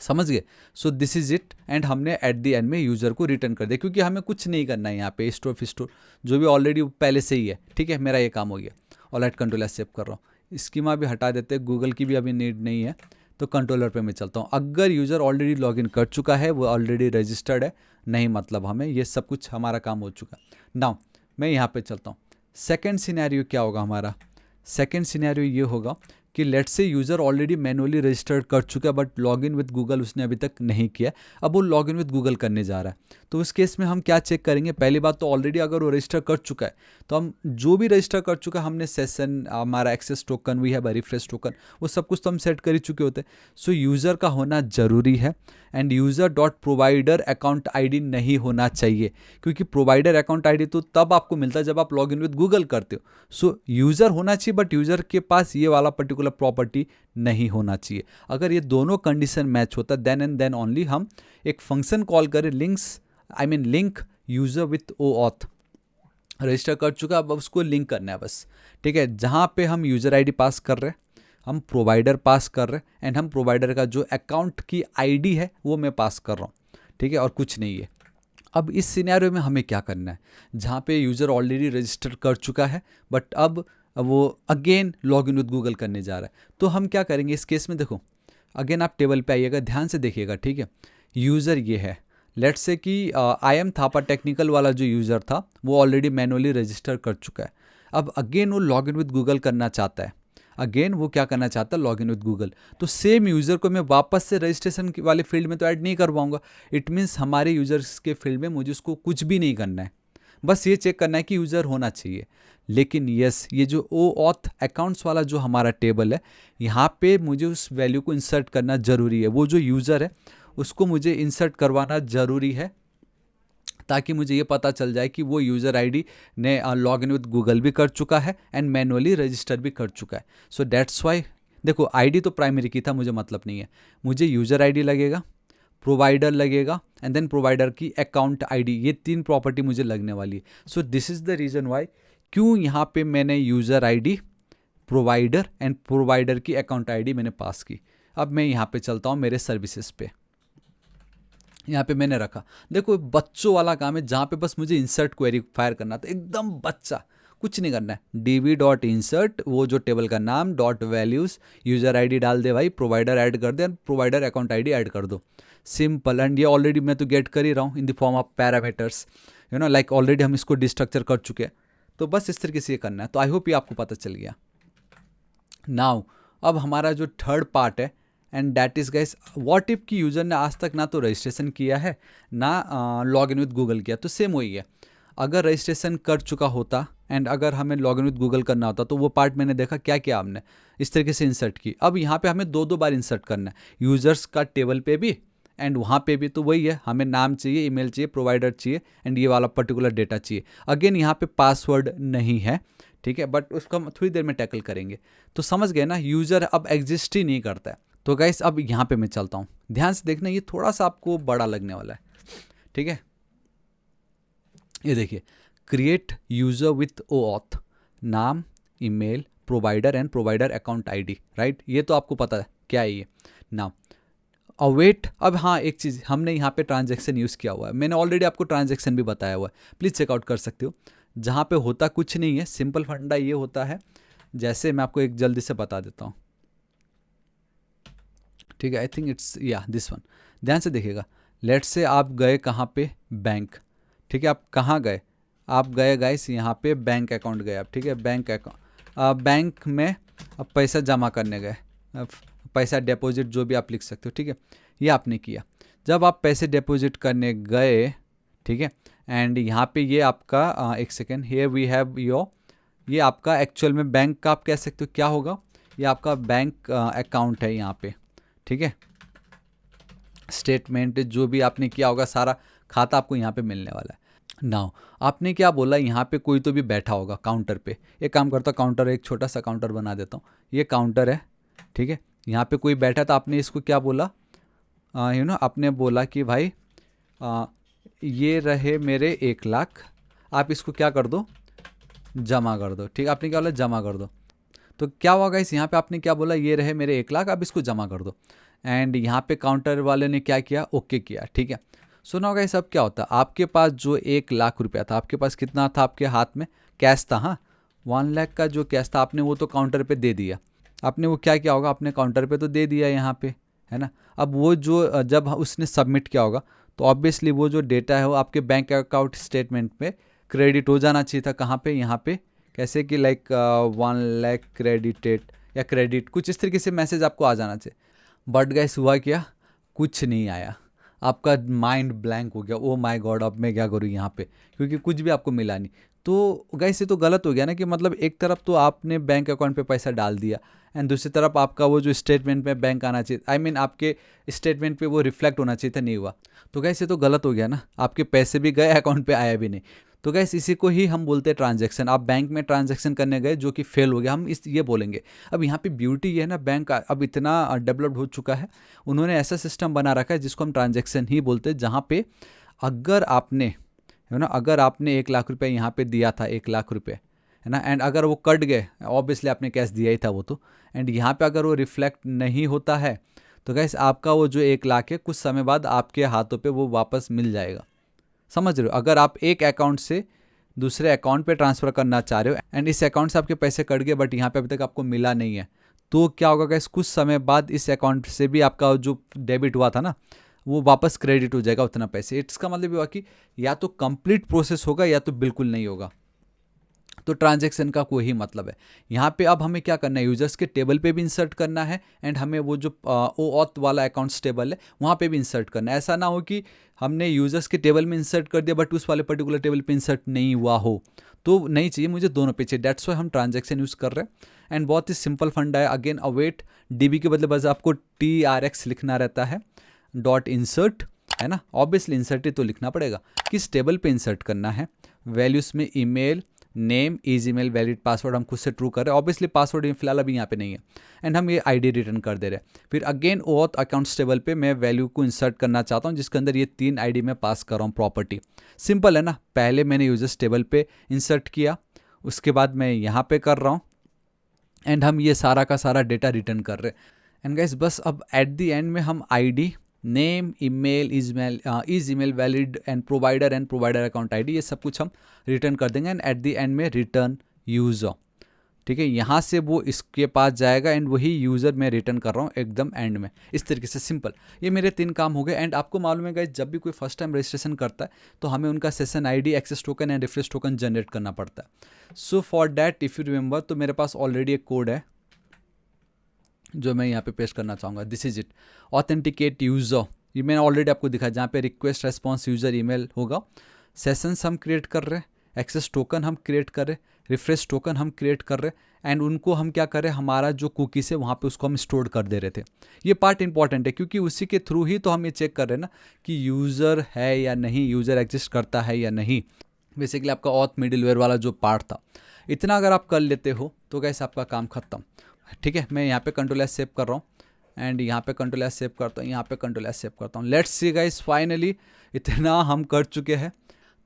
Speaker 1: समझ गए? So this is it, and हमने एट द एंड में यूज़र को रिटर्न कर दिया क्योंकि हमें कुछ नहीं करना है यहाँ पे स्टोर फिस्टोर जो भी ऑलरेडी पहले से ही है। ठीक है, मेरा ये काम हो गया। ऑलराइट, कंट्रोल एस सेव कर रहा हूँ। स्कीमा भी हटा देते हैं, गूगल की भी अभी नीड नहीं है, तो कंट्रोलर पे मैं चलता हूँ। अगर यूज़र ऑलरेडी लॉगिन कर चुका है, वो ऑलरेडी रजिस्टर्ड है, नहीं मतलब हमें ये सब कुछ हमारा काम हो चुका। नाउ मैं यहाँ पे चलता हूँ। सेकेंड सिनेरियो क्या होगा हमारा? सेकेंड सिनेरियो ये होगा कि let's say user already manually registered कर चुका है बट लॉगिन विद गूगल उसने अभी तक नहीं किया, अब वो लॉगिन विद गूगल करने जा रहा है। तो उस केस में हम क्या चेक करेंगे? पहली बात तो ऑलरेडी अगर वो रजिस्टर कर चुका है तो हम जो भी रजिस्टर कर चुका है, हमने सेशन, हमारा एक्सेस टोकन भी है, रिफ्रेश टोकन, वो सब कुछ तो हम सेट कर ही चुके होते हैं। सो यूज़र का होना ज़रूरी है, end user dot provider account ID नहीं होना चाहिए क्योंकि प्रोवाइडर अकाउंट आईडी तो तब आपको मिलता है जब आप लॉगिन विद गूगल करते हो। सो यूज़र होना चाहिए बट यूज़र के पास ये वाला पर्टिकुलर प्रॉपर्टी नहीं होना चाहिए। अगर ये दोनों कंडीशन मैच होता देन एंड देन ओनली हम एक फंक्शन कॉल करें, link user with OAuth। Register कर चुका, अब उसको लिंक करना है बस। ठीक है, जहाँ पे हम यूज़र आईडी पास कर रहे हैं, हम प्रोवाइडर पास कर रहे हैं, एंड हम प्रोवाइडर का जो अकाउंट की आईडी है वो मैं पास कर रहा हूँ। ठीक है, और कुछ नहीं है। अब इस सिनेरियो में हमें क्या करना है? जहाँ पे यूज़र ऑलरेडी रजिस्टर कर चुका है बट अब वो अगेन लॉगिन विद गूगल करने जा रहा है, तो हम क्या करेंगे इस केस में? देखो अगेन आप टेबल पे आइएगा, ध्यान से देखिएगा। ठीक है, यूज़र ये है, लेट्स से कि आई एम थापा टेक्निकल वाला जो यूज़र था वो ऑलरेडी मैनुअली रजिस्टर कर चुका है। अब अगेन वो लॉगिन विद गूगल करना चाहता है, अगेन वो क्या करना चाहता है? Login with Google. तो सेम यूज़र को मैं वापस से रजिस्ट्रेशन वाले फील्ड में तो ऐड नहीं कर पाऊंगा। इट मीन्स हमारे यूज़र्स के फील्ड में मुझे उसको कुछ भी नहीं करना है, बस ये चेक करना है कि यूज़र होना चाहिए। लेकिन यस, ये जो OAuth अकाउंट्स वाला जो हमारा टेबल है, यहाँ पे मुझे उस वैल्यू को इंसर्ट करना ज़रूरी है। वो जो यूज़र है उसको मुझे इंसर्ट करवाना ज़रूरी है ताकि मुझे ये पता चल जाए कि वो यूज़र आईडी ने लॉगिन विद गूगल भी कर चुका है एंड मैनुअली रजिस्टर भी कर चुका है। सो दैट्स वाई, देखो आईडी तो प्राइमरी की था, मुझे मतलब नहीं है, मुझे यूज़र आईडी लगेगा, प्रोवाइडर लगेगा, एंड देन प्रोवाइडर की अकाउंट आईडी, ये 3 प्रॉपर्टी मुझे लगने वाली है। So this is the reason why क्यों यहाँ पे मैंने user ID, provider and provider की अकाउंट आईडी मैंने पास की। अब मैं यहाँ पे चलता हूँ मेरे सर्विसेज पे, यहाँ पे मैंने रखा। देखो बच्चों वाला काम है जहाँ पे बस मुझे इंसर्ट क्वेरी फायर करना था, एकदम बच्चा, कुछ नहीं करना है। db.insert, वो जो टेबल का नाम, डॉट वैल्यूज़, यूज़र आईडी डाल दे भाई, प्रोवाइडर ऐड कर दे, प्रोवाइडर अकाउंट आईडी ऐड कर दो, सिंपल। एंड ये ऑलरेडी मैं तो गेट कर ही रहा हूँ इन the form of parameters, like already हम इसको डिस्ट्रक्चर कर चुके हैं। तो बस इस तरीके से ये करना है। तो आई होप ये आपको पता चल गया। नाउ अब हमारा जो थर्ड पार्ट है, and that is guys, what if की यूज़र ने आज तक ना तो रजिस्ट्रेशन किया है ना लॉग इन विद गूगल किया, तो सेम वही है। अगर रजिस्ट्रेशन कर चुका होता एंड अगर हमें लॉग इन विद गूगल करना होता तो वो पार्ट मैंने देखा क्या किया हमने, इस तरीके से इंसर्ट की। अब यहाँ पे हमें 2 बार इंसर्ट करना है, यूज़र्स का टेबल पे भी एंड वहाँ पे भी। तो वही है, हमें नाम चाहिए, ईमेल चाहिए, प्रोवाइडर चाहिए, एंड ये वाला पर्टिकुलर डेटा चाहिए। अगेन यहाँ पे पासवर्ड नहीं है, ठीक है, बट उसको हम थोड़ी देर में टैकल करेंगे। तो समझ गए ना, यूज़र अब एग्जिस्ट ही नहीं करता है। तो गाइस अब यहाँ पे मैं चलता हूँ, ध्यान से देखना, ये थोड़ा सा आपको बड़ा लगने वाला है। ठीक है, ये देखिए, क्रिएट यूज़र विथ OAuth, नाम, email, provider and provider account ID, right. ये तो आपको पता है क्या है ये। नाउ अवेट, अब हाँ एक चीज़, हमने यहाँ पे ट्रांजैक्शन यूज़ किया हुआ है, मैंने ऑलरेडी आपको ट्रांजैक्शन भी बताया हुआ है, प्लीज़ चेकआउट कर सकते हो। जहाँ पे होता कुछ नहीं है, सिंपल फंडा ये होता है, जैसे मैं आपको एक जल्दी से बता देता हूँ। ठीक है, I think it's this one, ध्यान से देखिएगा। लेट्स से आप गए कहाँ पे? बैंक। ठीक है, आप कहाँ गए? आप गए गाइस यहाँ पे बैंक अकाउंट गए आप। ठीक है, बैंक अकाउंट, बैंक में अब पैसा जमा करने गए। पैसा डिपॉजिट जो भी आप लिख सकते हो, ठीक है। ये आपने किया। जब आप पैसे डिपॉजिट करने गए, ठीक है, एंड यहाँ पे ये आपका एक second, here we have your, ये आपका एक्चुअल में बैंक का आप कह सकते हो क्या होगा, ये आपका बैंक अकाउंट है यहाँ पे, ठीक है। स्टेटमेंट जो भी आपने किया होगा सारा खाता आपको यहाँ पे मिलने वाला है। नाउ आपने क्या बोला, यहाँ पे कोई तो भी बैठा होगा काउंटर पे। एक काम करता हूँ, काउंटर, एक छोटा सा काउंटर बना देता हूँ। ये काउंटर है, ठीक है। यहाँ पे कोई बैठा था, आपने इसको क्या बोला, आपने बोला कि भाई ये रहे मेरे 1 लाख, आप इसको क्या कर दो, जमा कर दो, ठीक है। आपने क्या बोला, जमा कर दो। तो क्या होगा इस, यहाँ पे आपने क्या बोला, ये रहे मेरे 1 लाख, आप इसको जमा कर दो। एंड यहाँ पे काउंटर वाले ने क्या किया, ओके किया, ठीक है। सुना होगा ये सब क्या होता है, आपके पास जो 1 लाख रुपया था, आपके पास कितना था आपके हाथ में, कैश था, हाँ 1 लाख का जो कैश था आपने वो तो काउंटर पे दे दिया। आपने वो क्या किया होगा, आपने काउंटर पे तो दे दिया यहाँ पे, है ना। अब वो जो जब उसने सबमिट किया होगा तो ऑब्वियसली वो जो डेटा है वो आपके बैंक अकाउंट स्टेटमेंट पे क्रेडिट हो जाना चाहिए था। कहाँ पे, यहाँ पे, कैसे कि लाइक 1 लाख क्रेडिटेड या क्रेडिट, कुछ इस तरीके से मैसेज आपको आ जाना चाहिए। बट गाइस हुआ क्या, कुछ नहीं आया। आपका माइंड ब्लैंक हो गया, ओ माय गॉड अब मैं क्या करूँ यहाँ पे, क्योंकि कुछ भी आपको मिला नहीं। तो गाइस ये तो गलत हो गया ना, कि मतलब एक तरफ तो आपने बैंक अकाउंट पे पैसा डाल दिया एंड दूसरी तरफ आपका वो जो स्टेटमेंट में बैंक आना चाहिए, आई मीन आपके स्टेटमेंट पे वो रिफ्लेक्ट होना चाहिए था, नहीं हुआ। तो गाइस ये तो गलत हो गया ना, आपके पैसे भी गए, अकाउंट पे आया भी नहीं। तो गैस इसी को ही हम बोलते हैं ट्रांजैक्शन। आप बैंक में ट्रांजैक्शन करने गए जो कि फेल हो गया, हम इस ये बोलेंगे। अब यहाँ पे ब्यूटी ये है ना, बैंक अब इतना डेवलप्ड हो चुका है, उन्होंने ऐसा सिस्टम बना रखा है जिसको हम ट्रांजैक्शन ही बोलते हैं, जहाँ पे अगर आपने, है ना, अगर आपने 1 लाख रुपये यहाँ पे दिया था, 1 लाख रुपये, है ना, एंड अगर वो कट गए, ऑब्वियसली आपने कैश दिया ही था वो तो, एंड यहाँ पे अगर वो रिफ्लेक्ट नहीं होता है तो गैस आपका वो जो 1 लाख है कुछ समय बाद आपके हाथों पे वो वापस मिल जाएगा। समझ रहे हो, अगर आप एक अकाउंट से दूसरे अकाउंट पे ट्रांसफ़र करना चाह रहे हो एंड इस अकाउंट से आपके पैसे कट गए बट यहाँ पे अभी तक आपको मिला नहीं है, तो क्या होगा गाइस, कुछ समय बाद इस अकाउंट से भी आपका जो डेबिट हुआ था ना वो वापस क्रेडिट हो जाएगा उतना पैसे। इसका मतलब ये हुआ कि या तो कंप्लीट प्रोसेस होगा या तो बिल्कुल नहीं होगा। तो ट्रांजैक्शन का कोई ही मतलब है। यहाँ पे अब हमें क्या करना है, यूजर्स के टेबल पे भी इंसर्ट करना है एंड हमें वो जो OAuth वाला अकाउंट्स टेबल है वहाँ पे भी इंसर्ट करना है। ऐसा ना हो कि हमने यूजर्स के टेबल में इंसर्ट कर दिया बट उस वाले पर्टिकुलर टेबल पे इंसर्ट नहीं हुआ हो, तो नहीं चाहिए, मुझे दोनों पे चाहिए। डेट्स वाई हम ट्रांजैक्शन यूज़ कर रहे हैं एंड बहुत ही सिंपल फंडा है। अगेन अवेट DB के बदले बस आपको TRX लिखना रहता है, डॉट इंसर्ट, है ना। ऑब्वियसली इंसर्ट ही तो लिखना पड़ेगा, किस टेबल पे इंसर्ट करना है। वैल्यूज़ में email name is email valid password हम खुद से ट्रू कर रहे हैं, ऑब्वियसली पासवर्ड फिलहाल अभी यहाँ पे नहीं है एंड हम ये आईडी रिटर्न कर दे रहे हैं। फिर अगेन OAuth अकाउंट्स टेबल पे मैं वैल्यू को इंसर्ट करना चाहता हूँ जिसके अंदर ये 3 आईडी में पास कर रहा हूँ प्रॉपर्टी। सिंपल है ना, पहले मैंने यूजर्स टेबल पे इंसर्ट किया, उसके बाद मैं यहाँ पे कर रहा हूँ एंड हम ये सारा का सारा डेटा रिटर्न कर रहे हैं। एंड गाइस बस अब एट द एंड में हम ID name email is email valid and provider account ID ये सब कुछ हम रिटर्न कर देंगे एंड एट द एंड में रिटर्न यूज़र, ठीक है। यहाँ से वो इसके पास जाएगा एंड वही यूज़र मैं रिटर्न कर रहा हूँ एकदम एंड में। इस तरीके से सिंपल ये मेरे 3 काम हो गए। एंड आपको मालूम है गाइस, जब भी कोई फर्स्ट टाइम रजिस्ट्रेशन करता है तो हमें उनका session ID, access token and refresh token generate करना पड़ता है। So for that if you remember, तो मेरे पास ऑलरेडी एक कोड है जो मैं यहाँ पे पेस्ट करना चाहूँगा। This is it, authenticate user, ये मैंने ऑलरेडी आपको दिखा, जहाँ पे रिक्वेस्ट रेस्पॉन्स यूज़र ईमेल होगा। सेशंस हम क्रिएट कर रहे हैं, एक्सेस टोकन हम क्रिएट कर रहे हैं, रिफ्रेश टोकन हम क्रिएट कर रहे हैं एंड उनको हम क्या कर रहे हैं, हमारा जो कुकीज़ है वहाँ पे उसको हम स्टोर कर दे रहे थे। ये पार्ट इंपॉर्टेंट है क्योंकि उसी के थ्रू ही तो हम ये चेक कर रहे हैं ना कि यूज़र है या नहीं, यूज़र एग्जिस्ट करता है या नहीं। बेसिकली आपका ऑथ मिडिलवेयर वाला जो पार्ट था, इतना अगर आप कर लेते हो तो कैसे आपका काम खत्म। ठीक है, मैं यहाँ पे Ctrl+S सेव कर रहा हूँ एंड यहाँ पे Ctrl+S सेव करता हूँ, यहाँ पे Ctrl+S सेव करता हूँ। लेट्स सी गाइस, फाइनली इतना हम कर चुके हैं।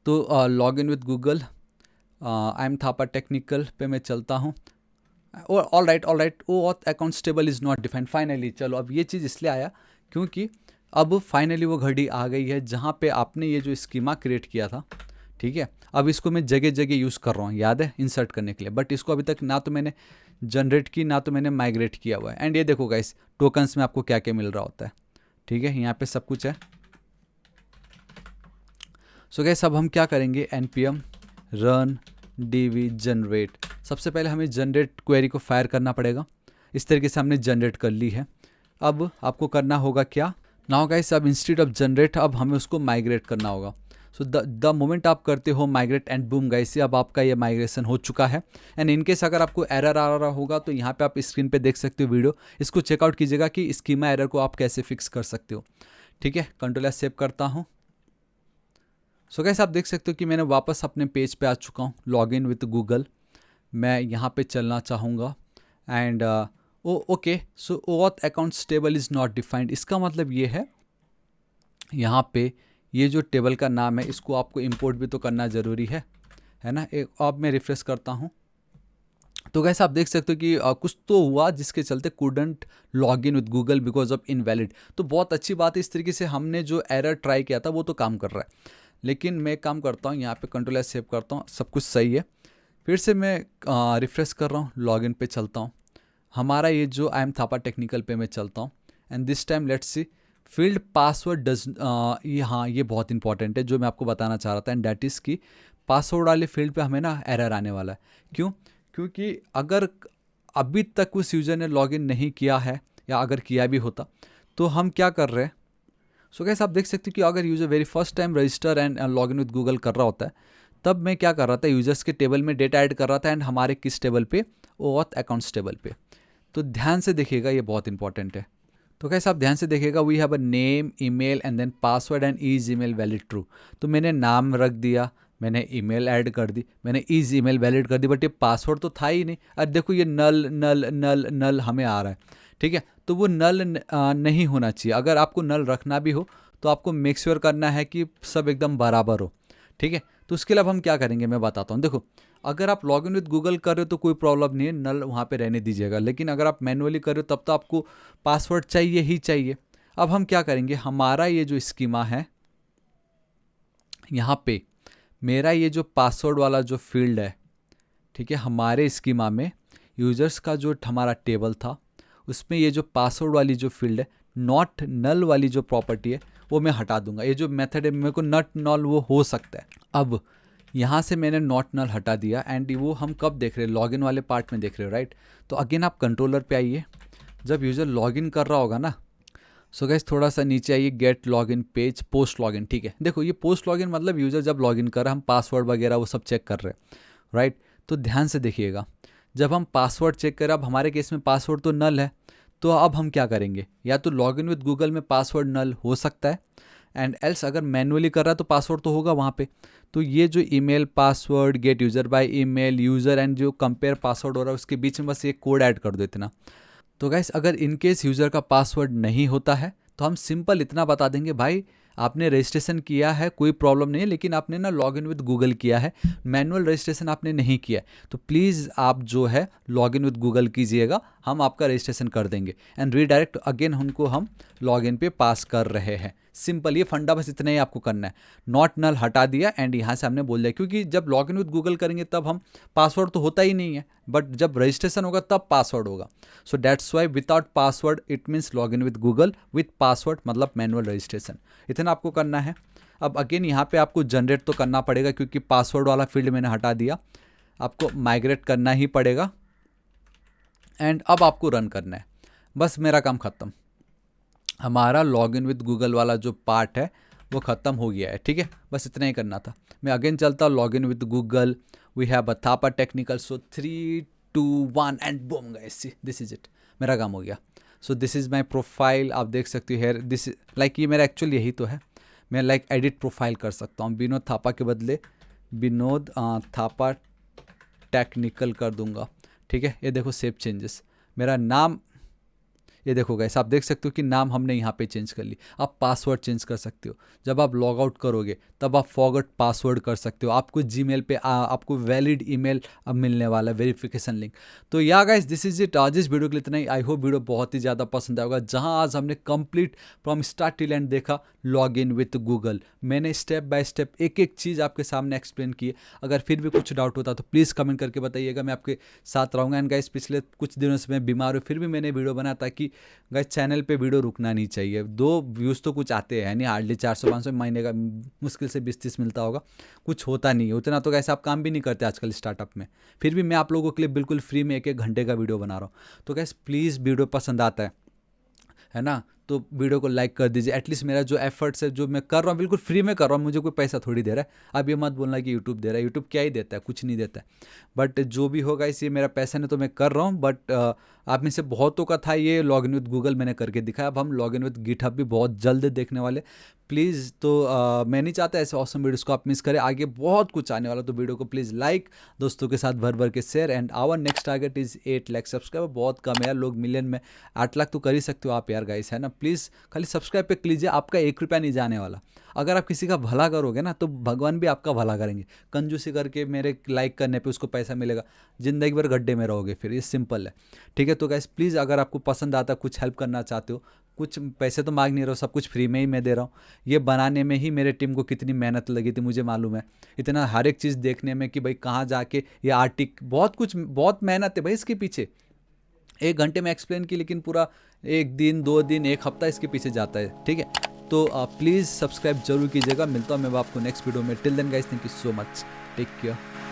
Speaker 1: तो log in with Google, I am Thapa technical पे मैं चलता हूँ। All right OAuth accounts table is not defined. Finally चलो, अब ये चीज़ इसलिए आया क्योंकि अब फाइनली वो घड़ी आ गई है जहाँ पे आपने ये जो स्कीमा क्रिएट किया था, ठीक है, अब इसको मैं जगह जगह यूज़ कर रहा हूँ, याद है, इंसर्ट करने के लिए। बट इसको अभी तक ना तो मैंने जनरेट की ना तो मैंने माइग्रेट किया हुआ है। एंड ये देखो गाइस, टोकन्स में आपको क्या क्या मिल रहा होता है, ठीक है, यहाँ पे सब कुछ है। सो गाइस अब हम क्या करेंगे, npm run dv generate। सबसे पहले हमें जनरेट क्वेरी को फायर करना पड़ेगा इस तरीके से हमने जनरेट कर ली है। अब आपको करना होगा क्या, नाउ गाइस अब इंस्टेड ऑफ जनरेट अब हमें उसको माइग्रेट करना होगा। सो द मोमेंट आप करते हो माइग्रेट एंड बूम गाइस, अब आपका ये माइग्रेशन हो चुका है। एंड इनकेस अगर आपको एरर आ रहा होगा तो यहाँ पे आप स्क्रीन पे देख सकते हो वीडियो, इसको चेकआउट कीजिएगा कि स्कीमा एरर को आप कैसे फिक्स कर सकते हो। ठीक है, कंट्रोल एस सेव करता हूँ। सो गाइस आप देख सकते हो कि मैंने वापस अपने पेज पे आ चुका हूँ, लॉग इन विथ गूगल। मैं यहाँ पे चलना चाहूँगा and okay, so auth account table is not defined. इसका मतलब ये है यहाँ पे ये जो टेबल का नाम है इसको आपको इंपोर्ट भी तो करना ज़रूरी है ना। एक अब मैं रिफ्रेश करता हूँ तो गाइस आप देख सकते हो कि कुछ तो हुआ जिसके चलते couldn't log in with Google because of invalid. तो बहुत अच्छी बात है, इस तरीके से हमने जो एरर ट्राई किया था वो तो काम कर रहा है। लेकिन मैं काम करता हूँ यहाँ पे कंट्रोल एस सेव करता हूँ, सब कुछ सही है। फिर से मैं रिफ्रेश कर रहा हूँ, लॉगिन पे चलता हूँ। हमारा ये जो आई एम थापा टेक्निकल पे मैं चलता हूँ and this time let's see field password does, ये हाँ ये बहुत इंपॉर्टेंट है जो मैं आपको बताना चाह रहा था एंड डैट इज़ कि पासवर्ड वाले फील्ड पे हमें ना एरर आने वाला है। क्यों? क्योंकि अगर अभी तक उस यूज़र ने लॉगिन नहीं किया है या अगर किया भी होता तो हम क्या कर रहे हैं। सो गाइस आप देख सकते हो कि अगर user very first time register and login with Google कर रहा होता है तब मैं क्या कर रहा था, यूज़र्स के टेबल में डेटा ऐड कर रहा था एंड हमारे किस टेबल पे, ऑथ अकाउंट्स टेबल पे। तो ध्यान से देखिएगा, ये बहुत इंपॉर्टेंट है। तो कैसे आप ध्यान से देखिएगा, we have a name email and then password and is email valid true. तो मैंने नाम रख दिया, मैंने ईमेल ऐड कर दी, मैंने इज ईमेल वैलिड कर दी, बट ये पासवर्ड तो था ही नहीं। अब देखो ये नल नल नल नल हमें आ रहा है। ठीक है, तो वो नल नहीं होना चाहिए। अगर आपको नल रखना भी हो तो आपको मेक श्योर करना है कि सब एकदम बराबर हो। ठीक है, तो उसके लिए अब हम क्या करेंगे मैं बताता हूँ। देखो अगर आप लॉगिन विद गूगल कर रहे हो तो कोई प्रॉब्लम नहीं है, नल वहाँ पे रहने दीजिएगा। लेकिन अगर आप मैनुअली कर रहे हो तब तो आपको पासवर्ड चाहिए ही चाहिए। अब हम क्या करेंगे, हमारा ये जो स्कीमा है यहाँ पे मेरा ये जो पासवर्ड वाला जो फील्ड है, ठीक है, हमारे स्कीमा में यूजर्स का जो हमारा टेबल था उसमें ये जो पासवर्ड वाली जो फील्ड है, नॉट नल वाली जो प्रॉपर्टी है वो मैं हटा दूंगा। ये जो मेथड है मेरे को नॉट नल वो हो सकता है। अब यहाँ से मैंने नॉट नल हटा दिया एंड वो हम कब देख रहे हैं, लॉगिन वाले पार्ट में देख रहे हो राइट। तो अगेन आप कंट्रोलर पे आइए, जब यूज़र लॉगिन कर रहा होगा ना। सो गाइस थोड़ा सा नीचे आइए, get login page post login. ठीक है, देखो ये पोस्ट लॉगिन मतलब यूज़र जब लॉगिन कर रहा है, हम पासवर्ड वगैरह वो सब चेक कर रहे हैं राइट। तो ध्यान से देखिएगा, जब हम पासवर्ड चेक करें, अब हमारे केस में पासवर्ड तो नल है, तो अब हम क्या करेंगे, या तो लॉगिन विद गूगल में पासवर्ड नल हो सकता है एंड एल्स अगर मैनुअली कर रहा है तो पासवर्ड तो होगा वहाँ पे। तो ये जो email password, gate user by email, user and जो कंपेयर पासवर्ड हो रहा है उसके बीच में बस एक कोड ऐड कर दो इतना। तो गाइस अगर इनकेस यूज़र का पासवर्ड नहीं होता है तो हम सिंपल इतना बता देंगे, भाई आपने रजिस्ट्रेशन किया है कोई प्रॉब्लम नहीं है, लेकिन आपने ना लॉगिन विद गूगल किया है, मैनुअल रजिस्ट्रेशन आपने नहीं किया है, तो प्लीज़ आप जो है लॉगिन विद गूगल कीजिएगा, हम आपका रजिस्ट्रेशन कर देंगे एंड रीडायरेक्ट अगेन उनको हम लॉगिन पे पास कर रहे हैं। सिंपल ये फंडा बस इतना ही आपको करना है। नॉट नल हटा दिया एंड यहाँ से हमने बोल दिया, क्योंकि जब लॉगिन विद गूगल करेंगे तब हम पासवर्ड तो होता ही नहीं है, बट जब रजिस्ट्रेशन होगा तब पासवर्ड होगा। So that's why without password it means login with Google, with password मतलब मैनुअल रजिस्ट्रेशन। इतना आपको करना है। अब अगेन यहाँ पे आपको जनरेट तो करना पड़ेगा क्योंकि पासवर्ड वाला फील्ड मैंने हटा दिया, आपको माइग्रेट करना ही पड़ेगा एंड अब आपको रन करना है। बस मेरा काम ख़त्म, हमारा लॉगिन विद गूगल वाला जो पार्ट है वो ख़त्म हो गया है। ठीक है, बस इतना ही करना था। मैं अगेन चलता हूँ, login with Google, we have a Thapa technical, so 3 2 1 and boom guys, this is it, मेरा काम हो गया। So this is my profile, आप देख सकते हो हेयर, दिस लाइक ये मेरा एक्चुअली यही तो है। मैं लाइक एडिट प्रोफाइल कर सकता हूँ, विनोद थापा के बदले विनोद थापा टेक्निकल कर दूंगा। ठीक है, ये देखो सेव चेंजेस, मेरा नाम ये देखो गाइस, आप देख सकते हो कि नाम हमने यहाँ पे चेंज कर ली। आप पासवर्ड चेंज कर सकते हो, जब आप लॉग आउट करोगे तब आप फॉरगॉट पासवर्ड कर सकते हो। आपको जीमेल पे आपको वैलिड ईमेल अब मिलने वाला है, वेरिफिकेशन लिंक। तो या गाइस दिस इज इट, आज इस वीडियो के लिए इतना ही। आई होप वीडियो बहुत ही ज़्यादा पसंद आएगा, जहाँ आज हमने complete from start till and देखा लॉग इन विथ गूगल। मैंने स्टेप बाय स्टेप एक एक चीज़ आपके सामने एक्सप्लेन की है। अगर फिर भी कुछ डाउट होता तो प्लीज़ कमेंट करके बताइएगा, मैं आपके साथ रहूँगा। एंड गाइस पिछले कुछ दिनों से मैं बीमार हूँ, फिर भी मैंने वीडियो बनाया ताकि क्योंकि गाइस चैनल पे वीडियो रुकना नहीं चाहिए। 2 व्यूज़ तो कुछ आते हैं नहीं, हार्डली 400-500 महीने का मुश्किल से 20-30 मिलता होगा, कुछ होता नहीं है उतना। तो गाइस आप काम भी नहीं करते आजकल स्टार्टअप में, फिर भी मैं आप लोगों के लिए बिल्कुल फ्री में 1-1 घंटे का वीडियो बना रहा हूँ। तो गाइस प्लीज़ वीडियो पसंद आता है ना, तो वीडियो को लाइक कर दीजिए। एटलीस्ट मेरा जो एफर्ट्स है जो मैं कर रहा हूँ बिल्कुल फ्री में कर रहा हूँ, मुझे कोई पैसा थोड़ी दे रहा है। अब ये मत बोलना कि यूट्यूब दे रहा है, यूट्यूब क्या ही देता है, कुछ नहीं देता है। बट जो भी होगा इस ये मेरा पैसन है तो मैं कर रहा हूँ। बट आप में से बहुतों का था ये लॉग इन विद गूगल, मैंने करके दिखाया। अब हम लॉग इन विद गिटहब भी बहुत जल्द देखने वाले, प्लीज़। तो मैं नहीं चाहता ऐसे ऑसम वीडियोस को आप मिस करें, आगे बहुत कुछ आने वाला। तो वीडियो को प्लीज़ लाइक, दोस्तों के साथ भर भर के share. And our next target is 8 lakh subscriber. बहुत कम है यार, लोग मिलियन में 8 लाख तो कर ही सकते हो आप यार गाइस, है ना। प्लीज़ खाली सब्सक्राइब पे कीजिए, आपका 1 रुपया नहीं जाने वाला। अगर आप किसी का भला करोगे ना तो भगवान भी आपका भला करेंगे। कंजूसी करके मेरे लाइक करने पे उसको पैसा मिलेगा, ज़िंदगी भर गड्ढे में रहोगे फिर, ये सिंपल है। ठीक है, तो गाइस प्लीज़ अगर आपको पसंद आता, कुछ हेल्प करना चाहते हो, कुछ पैसे तो मांग नहीं रहा हूँ, सब कुछ फ्री में ही मैं दे रहा हूँ। ये बनाने में ही मेरे टीम को कितनी मेहनत लगी थी मुझे मालूम है, इतना हर एक चीज़ देखने में कि भाई कहाँ जाके ये आर्टिक, बहुत कुछ, बहुत मेहनत है भाई इसके पीछे। 1 घंटे में एक्सप्लेन की, लेकिन पूरा 1 दिन 2 दिन 1 हफ्ता इसके पीछे जाता है। ठीक है, तो प्लीज़ सब्सक्राइब जरूर कीजिएगा। मिलता हूँ मैं आपको नेक्स्ट वीडियो में। Till then guys, thank you so much, take care.